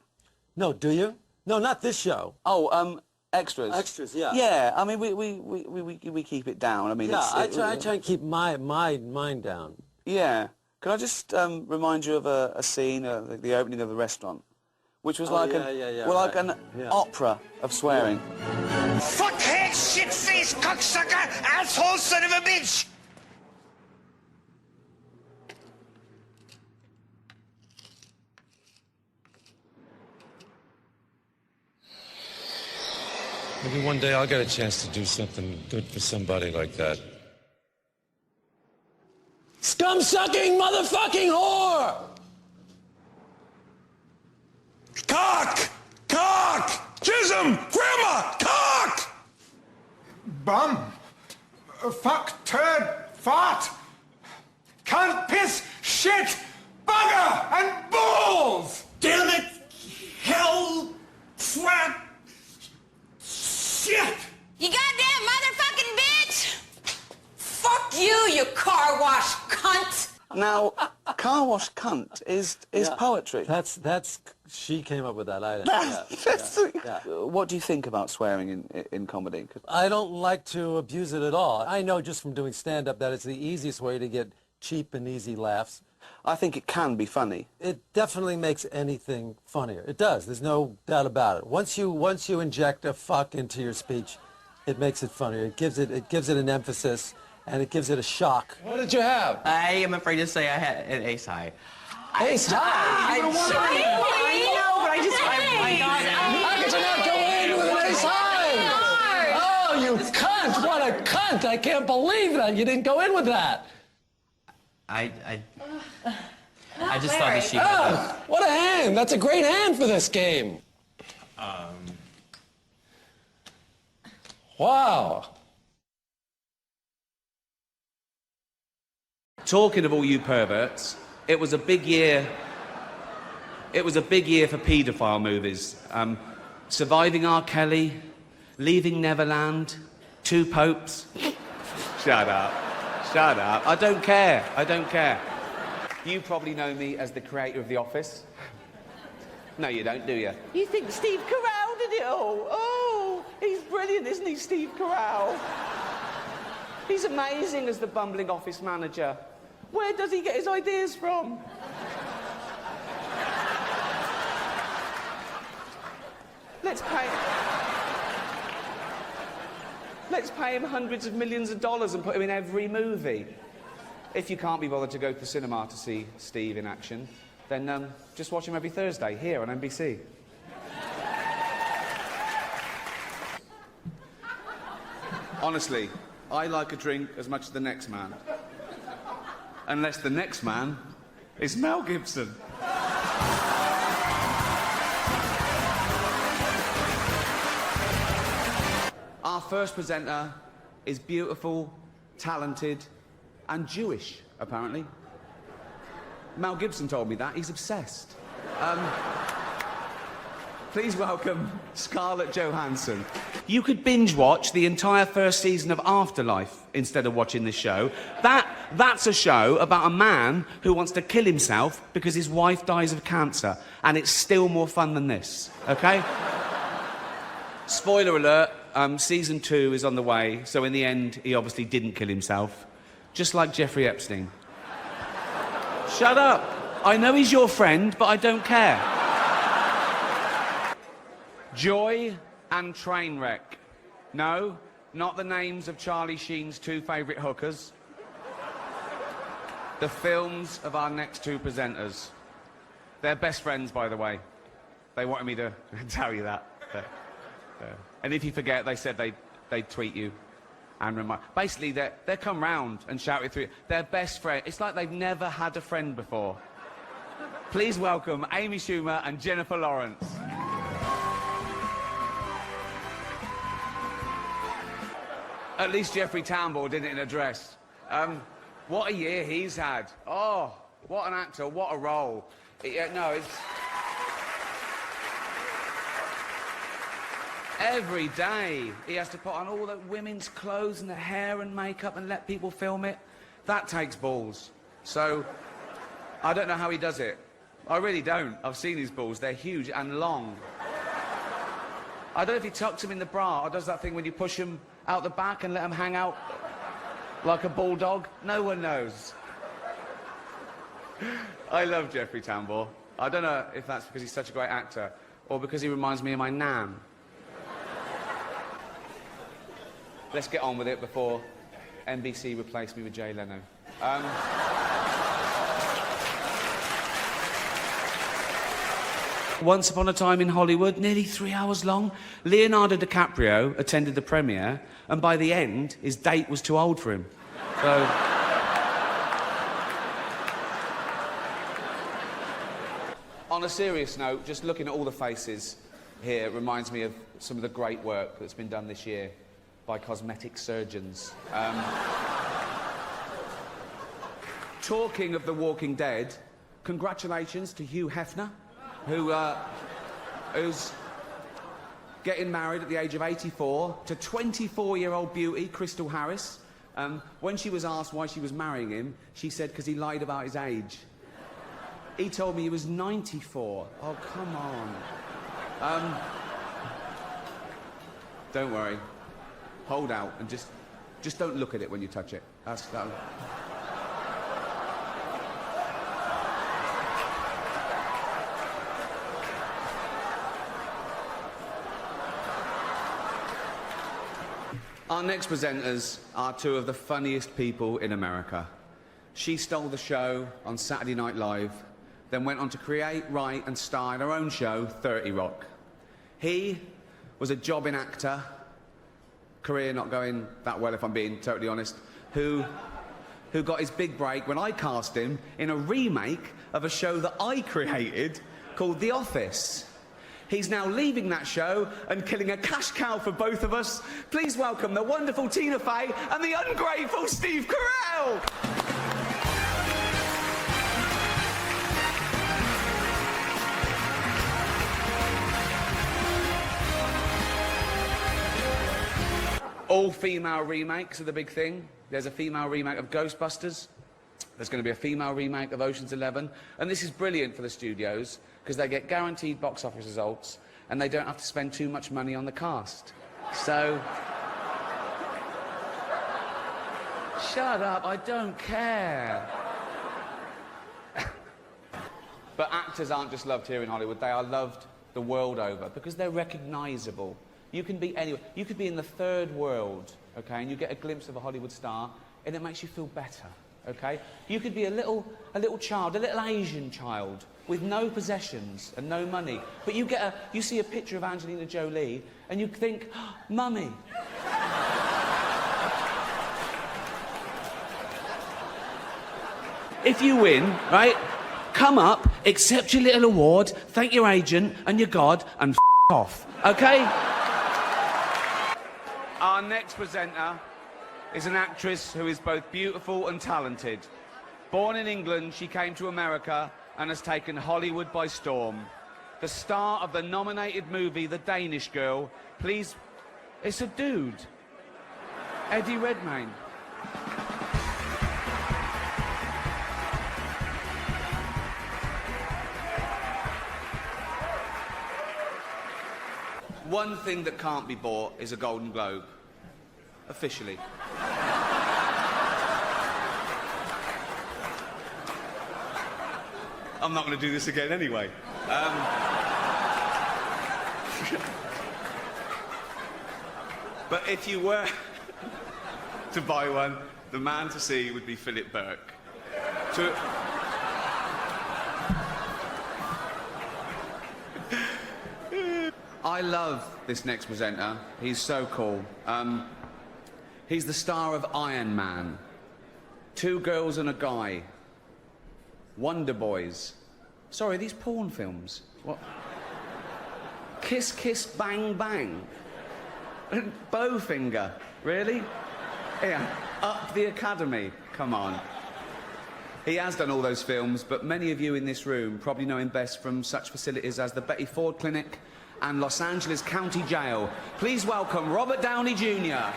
No, do you? No, not this show. Oh, extras. Extras, yeah. Yeah, I mean, we keep it down. I mean, Yeah, I try and keep my mind down. Yeah. Can I just remind you of a scene, the opening of the restaurant, which was like an opera of swearing. Fuckhead, shit-faced, cocksucker, asshole, son of a bitch! Maybe one day I'll get a chance to do something good for somebody like that. Scum-sucking motherfucking whore! Cock! Cock! Chisholm! Grandma! Cock! Bum. Fuck, turd, fart. Cunt, piss, shit, bugger, and balls! Damn it! Hell! Twat! Shit! You goddamn motherfucking bitch! Fuck you, you car wash cunt! Now, car wash cunt is poetry. That's she came up with that item. What do you think about swearing in comedy? I don't like to abuse it at all. I know just from doing stand-up that it's the easiest way to get cheap and easy laughs. I think it can be funny. It definitely makes anything funnier. It does. There's no doubt about it. Once you inject a fuck into your speech, it makes it funnier. It gives it an emphasis, and it gives it a shock. What did you have? I am afraid to say I had an ace high. Ace high? I know, but How could you not go in with an ace high? Oh, you cunt! What a cunt! I can't believe that you didn't go in with that. I just thought that she... What a hand! That's a great hand for this game. Wow. Talking of all you perverts, it was a big year. It was a big year for paedophile movies. Surviving R. Kelly, Leaving Neverland, Two Popes. Shut up. Shut up. I don't care. I don't care. You probably know me as the creator of The Office. No, you don't, do you? You think Steve Carell did it all? Oh, he's brilliant, isn't he, Steve Carell? He's amazing as the bumbling office manager. Where does he get his ideas from? Let's pay him hundreds of millions of dollars and put him in every movie. If you can't be bothered to go to the cinema to see Steve in action, then just watch him every Thursday here on NBC. Honestly, I like a drink as much as the next man. Unless the next man is Mel Gibson. Our first presenter is beautiful, talented, and Jewish, apparently. Mel Gibson told me that. He's obsessed. Please welcome Scarlett Johansson. You could binge watch the entire first season of Afterlife instead of watching this show. That's a show about a man who wants to kill himself because his wife dies of cancer, and it's still more fun than this, okay? Spoiler alert, season 2 is on the way, so in the end, he obviously didn't kill himself. just like Jeffrey Epstein. Shut up. I know he's your friend, but I don't care. Joy and Trainwreck. No, not the names of Charlie Sheen's 2 favourite hookers. The films of our next 2 presenters. They're best friends, by the way. They wanted me to tell you that. And if you forget, they said they'd tweet you and remind. Basically, they come round and shout it through. They're best friends. It's like they've never had a friend before. Please welcome Amy Schumer and Jennifer Lawrence. At least Jeffrey Tambor did it in a dress. What a year he's had. Oh, what an actor, what a role. No, it's... Every day he has to put on all the women's clothes and the hair and makeup and let people film it. That takes balls. So, I don't know how he does it. I really don't. I've seen his balls. They're huge and long. I don't know if he tucks them in the bra or does that thing when you push them out the back and let them hang out like a bulldog. No one knows. I love Jeffrey Tambor. I don't know if that's because he's such a great actor or because he reminds me of my nan. Let's get on with it before NBC replaced me with Jay Leno. Once upon a time in Hollywood, nearly 3 hours long, Leonardo DiCaprio attended the premiere, and by the end, his date was too old for him. So... On a serious note, just looking at all the faces here reminds me of some of the great work that's been done this year by cosmetic surgeons. Talking of The Walking Dead, congratulations to Hugh Hefner, who's getting married at the age of 84 to 24-year-old beauty Crystal Harris. When she was asked why she was marrying him, she said because he lied about his age. He told me he was 94. Oh, come on. Don't worry. Hold out and just don't look at it when you touch it. That'll... Our next presenters are 2 of the funniest people in America. She stole the show on Saturday Night Live, then went on to create, write and star in her own show, 30 Rock. He was a jobbing actor, career not going that well if I'm being totally honest, who got his big break when I cast him in a remake of a show that I created called The Office. He's now leaving that show and killing a cash cow for both of us. Please welcome the wonderful Tina Fey and the ungrateful Steve Carell. All female remakes are the big thing. There's a female remake of Ghostbusters. There's going to be a female remake of Ocean's 11. And this is brilliant for the studios because they get guaranteed box office results and they don't have to spend too much money on the cast. So... Shut up, I don't care. But actors aren't just loved here in Hollywood, they are loved the world over because they're recognisable. You can be anywhere. You could be in the third world, okay, and you get a glimpse of a Hollywood star, and it makes you feel better, okay? You could be a little child, a little Asian child, with no possessions and no money, but you see a picture of Angelina Jolie, and you think, oh, Mummy. If you win, right, come up, accept your little award, thank your agent and your God, and off, okay? Our next presenter is an actress who is both beautiful and talented. Born in England, she came to America and has taken Hollywood by storm. The star of the nominated movie The Danish Girl, please... It's a dude. Eddie Redmayne. One thing that can't be bought is a Golden Globe. Officially. I'm not going to do this again anyway. But if you were to buy one, the man to see would be Philip Burke. I love this next presenter. He's so cool. He's the star of Iron Man, Two Girls and a Guy, Wonder Boys. Sorry, these porn films. What? Kiss, Kiss, Bang, Bang. Bowfinger. Really? Yeah. Up the Academy. Come on. He has done all those films, but many of you in this room probably know him best from such facilities as the Betty Ford Clinic and Los Angeles County Jail. Please welcome Robert Downey Jr.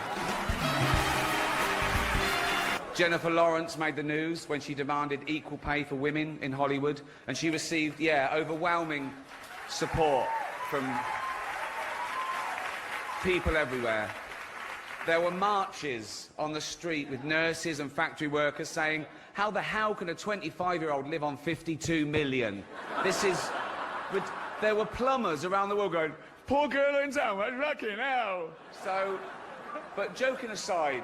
Jennifer Lawrence made the news when she demanded equal pay for women in Hollywood, and she received, overwhelming support from people everywhere. There were marches on the street with nurses and factory workers saying, how the hell can a 25-year-old live on 52 million? This is... There were plumbers around the world going, poor girl in town, what's lucky now? So, but joking aside,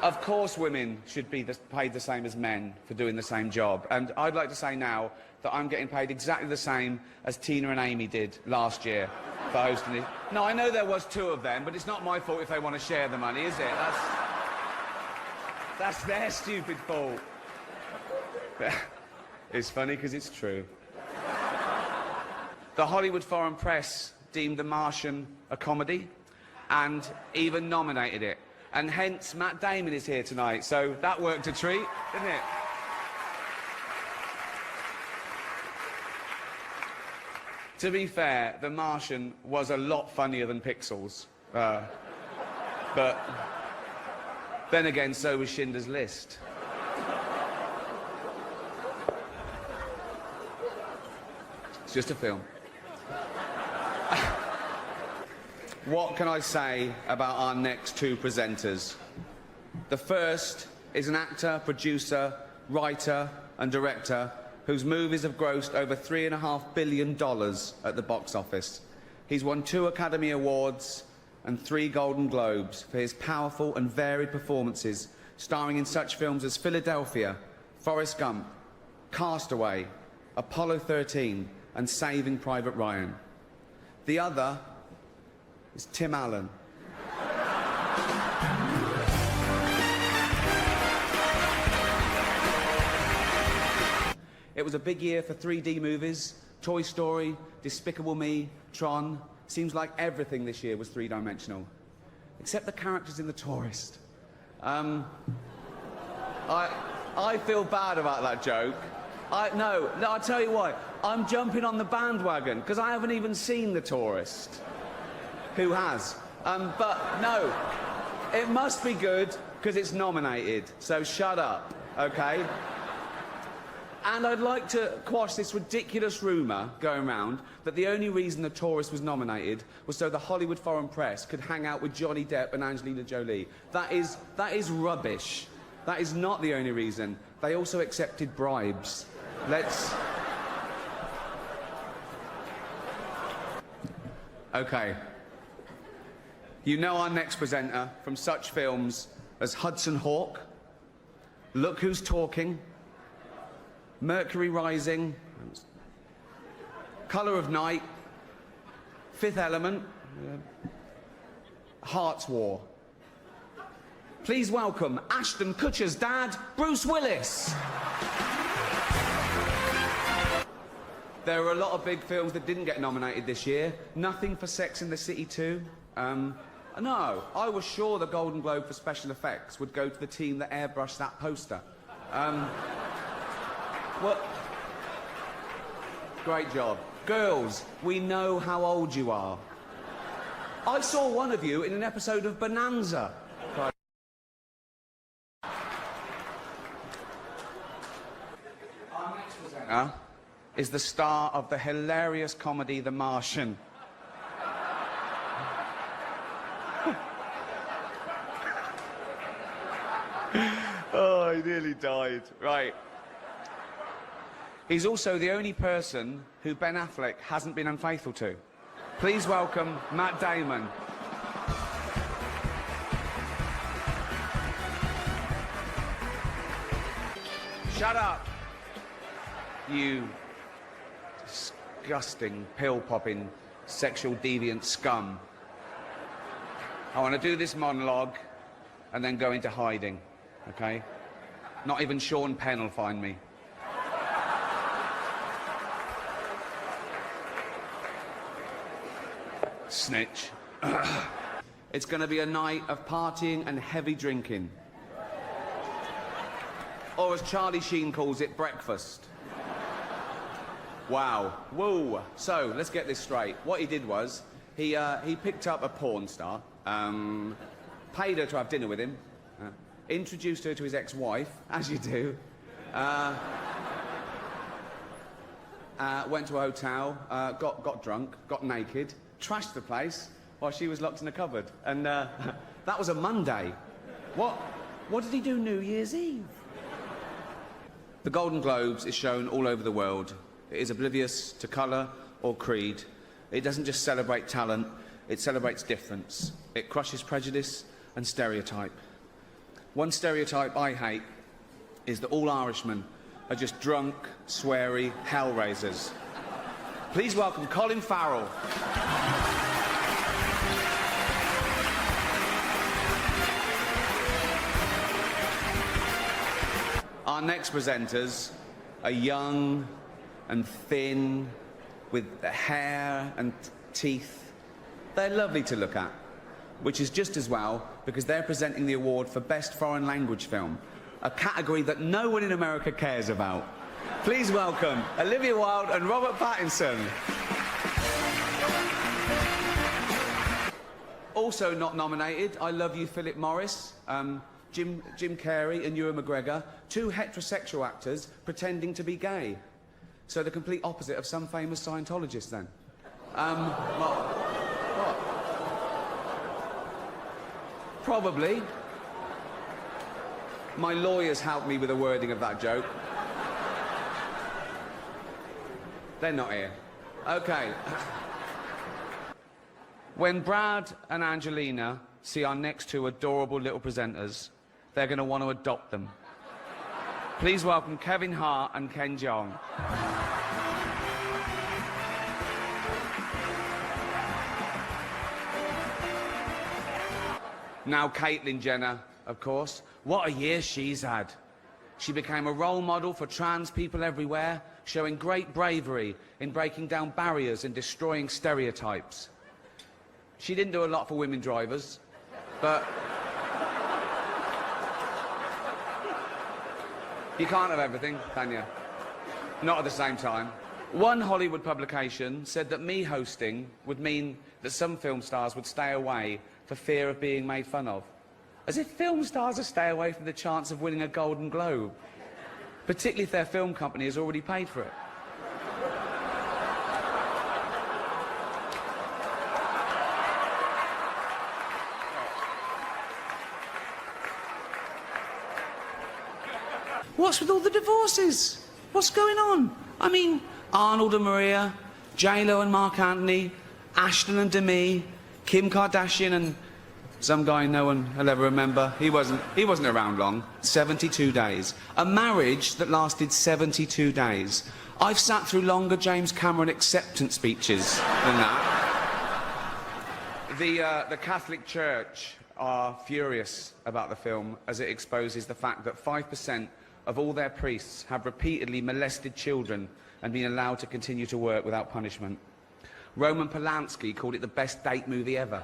of course women should be paid the same as men for doing the same job. And I'd like to say now that I'm getting paid exactly the same as Tina and Amy did last year for hosting it. No, I know there was 2 of them, but it's not my fault if they want to share the money, is it? That's their stupid fault. It's funny because it's true. The Hollywood Foreign Press deemed The Martian a comedy and even nominated it. And hence, Matt Damon is here tonight, so that worked a treat, didn't it? To be fair, The Martian was a lot funnier than Pixels. But then again, so was Schindler's List. It's just a film. What can I say about our next 2 presenters? The first is an actor, producer, writer and director whose movies have grossed over $3.5 billion at the box office. He's won 2 Academy Awards and 3 Golden Globes for his powerful and varied performances, starring in such films as Philadelphia, Forrest Gump, Castaway, Apollo 13 and Saving Private Ryan. The other is Tim Allen. It was a big year for 3D movies. Toy Story, Despicable Me, Tron. Seems like everything this year was 3-dimensional. Except the characters in The Tourist. I feel bad about that joke. No, I'll tell you why. I'm jumping on the bandwagon, because I haven't even seen The Tourist. Who has? But no, it must be good because it's nominated, so shut up, okay? And I'd like to quash this ridiculous rumour going around that the only reason The Tourist was nominated was so the Hollywood Foreign Press could hang out with Johnny Depp and Angelina Jolie. That is rubbish. That is not the only reason. They also accepted bribes. Let's... Okay. You know our next presenter from such films as Hudson Hawk, Look Who's Talking, Mercury Rising, Colour of Night, Fifth Element, Heart's War. Please welcome Ashton Kutcher's dad, Bruce Willis. There are a lot of big films that didn't get nominated this year. Nothing for Sex and the City 2. No, I was sure the Golden Globe for special effects would go to the team that airbrushed that poster. What? Great job. Girls, we know how old you are. I saw one of you in an episode of Bonanza. Our next presenter is the star of the hilarious comedy The Martian. Oh, I nearly died. Right. He's also the only person who Ben Affleck hasn't been unfaithful to. Please welcome Matt Damon. Shut up, you disgusting, pill-popping, sexual deviant scum. I want to do this monologue and then go into hiding, okay? Not even Sean Penn will find me. Snitch. It's going to be a night of partying and heavy drinking. Or as Charlie Sheen calls it, breakfast. Wow. Whoa. So, let's get this straight. What he did was, he picked up a porn star, paid her to have dinner with him, introduced her to his ex-wife, as you do, went to a hotel, got drunk, got naked, trashed the place while she was locked in a cupboard. And that was a Monday. What did he do New Year's Eve? The Golden Globes is shown all over the world. It is oblivious to colour or creed. It doesn't just celebrate talent, it celebrates difference. It crushes prejudice and stereotype. One stereotype I hate is that all Irishmen are just drunk, sweary hellraisers. Please welcome Colin Farrell. Our next presenters are young and thin, with hair and teeth. They're lovely to look at, which is just as well because they're presenting the award for Best Foreign Language Film, a category that no one in America cares about. Please welcome Olivia Wilde and Robert Pattinson. Also not nominated, I Love You, Philip Morris, Jim Carrey and Ewan McGregor, two heterosexual actors pretending to be gay. So the complete opposite of some famous Scientologists, then. What? Probably. My lawyers helped me with the wording of that joke. They're not here. Okay. When Brad and Angelina see our next two adorable little presenters, they're going to want to adopt them. Please welcome Kevin Hart and Ken Jeong. Now Caitlyn Jenner, of course. What a year she's had. She became a role model for trans people everywhere, showing great bravery in breaking down barriers and destroying stereotypes. She didn't do a lot for women drivers, but you can't have everything, can you? Not at the same time. One Hollywood publication said that me hosting would mean that some film stars would stay away for fear of being made fun of. As if film stars will stay away from the chance of winning a Golden Globe, particularly if their film company has already paid for it. What's with all the divorces? What's going on? I mean, Arnold and Maria, J-Lo and Mark Anthony, Ashton and Demi, Kim Kardashian and some guy no one will ever remember. He wasn't around long. 72 days. A marriage that lasted 72 days. I've sat through longer James Cameron acceptance speeches than that. The Catholic Church are furious about the film as it exposes the fact that 5% of all their priests have repeatedly molested children and been allowed to continue to work without punishment. Roman Polanski called it the best date movie ever.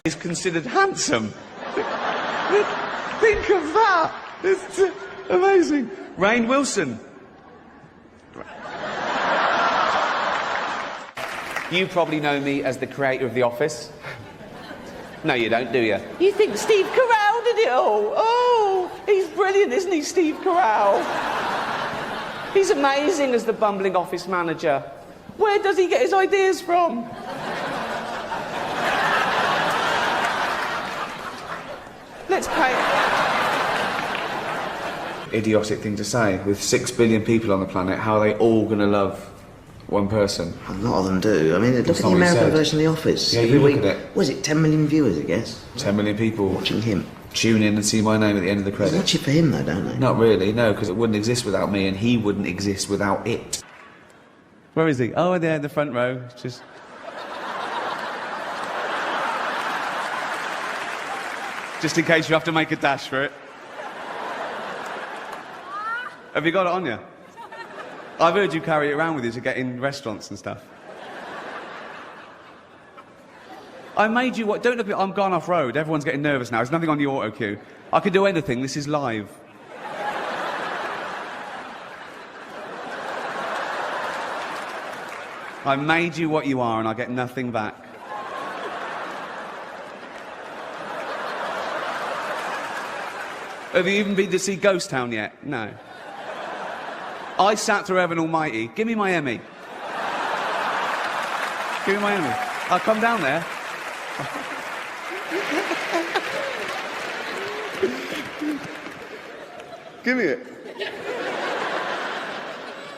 He's considered handsome. Think of that! It's amazing. Rainn Wilson. You probably know me as the creator of The Office. No, you don't, do you? You think Steve Carell did it all? Oh, he's brilliant, isn't he, Steve Carell? He's amazing as the bumbling office manager. Where does he get his ideas from? Let's pay... Idiotic thing to say. With 6 billion people on the planet, how are they all going to love one person? A lot of them do. I mean, look That's at the not what he American said. version of The Office. Yeah, Every you look week, at it. what is it, 10 million viewers, I guess? 10 million people watching him. Tune in and see my name at the end of the They credits. watch it for him, though, don't they? Not really, no, because it wouldn't exist without me, and he wouldn't exist without it. Where is he? Oh, there, in the front row. Just... Just in case you have to make a dash for it. Have you got it on you? I've heard you carry it around with you to get in restaurants and stuff. I made you what? Don't look at me. I'm gone off road. Everyone's getting nervous now. There's nothing on the auto cue. I can do anything. This is live. I made you what you are, and I get nothing back. Have you even been to see Ghost Town yet? No. I sat through Heaven Almighty. Give me my Emmy. Give me my Emmy. I'll come down there. Give me it.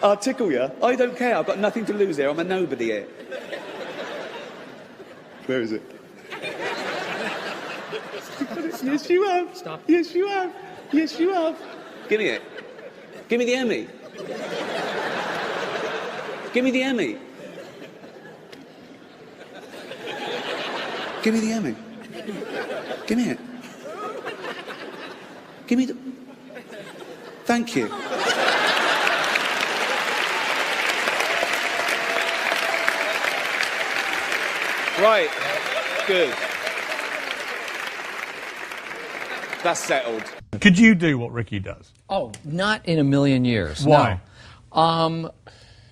I'll tickle you. I don't care. I've got nothing to lose here. I'm a nobody here. Where is it? Yes, you have. Stop. Yes, you have. Yes, you have. Give me it. Give me the Emmy. Give me the Emmy. Give me the Emmy. Give me it. Give me the... Thank you. Right. Good. That's settled. Could you do what Ricky does? Oh, not in a million years. Why? No.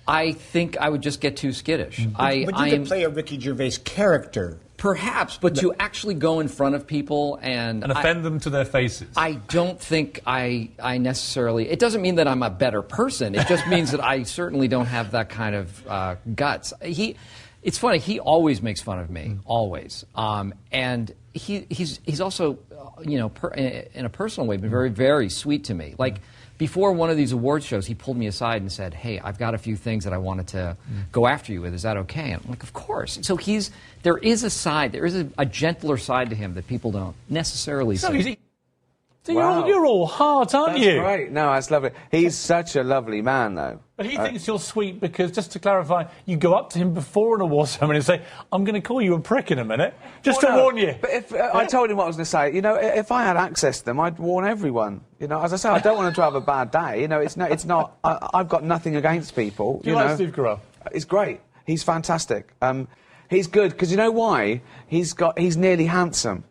I think I would just get too skittish. But you could play a Ricky Gervais character. Perhaps, but to actually go in front of people and offend them to their faces. I don't think I necessarily... It doesn't mean that I'm a better person. It just means that I certainly don't have that kind of guts. It's funny, he always makes fun of me, always. And he's also, you know, in a personal way, been very, very sweet to me. Like, before one of these award shows, he pulled me aside and said, hey, I've got a few things that I wanted to go after you with. Is that okay? And I'm like, of course. So there is a side, there is a gentler side to him that people don't necessarily see. So you're all heart, aren't That's you? Great. No, that's lovely. He's such a lovely man, though. But he thinks you're sweet because, just to clarify, you go up to him before an award ceremony and say, I'm going to call you a prick in a minute, just to warn you. But if I told him what I was going to say, you know, if I had access to them, I'd warn everyone. You know, as I say, I don't want them to have a bad day. You know, it's not. I've got nothing against people. Do you like Steve Carell? He's great. He's fantastic. He's good because you know why? He's nearly handsome.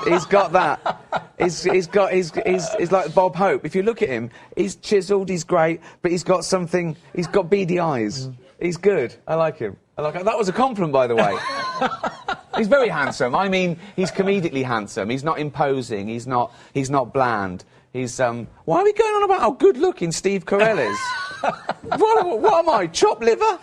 He's got that. He's like Bob Hope. If you look at him, he's chiselled, he's great, but he's got something. He's got beady eyes. He's good. I like him. That was a compliment, by the way. He's very handsome. I mean, he's comedically handsome. He's not imposing. He's not bland. He's Why are we going on about how good-looking Steve Carell is? What am I? Chopped liver?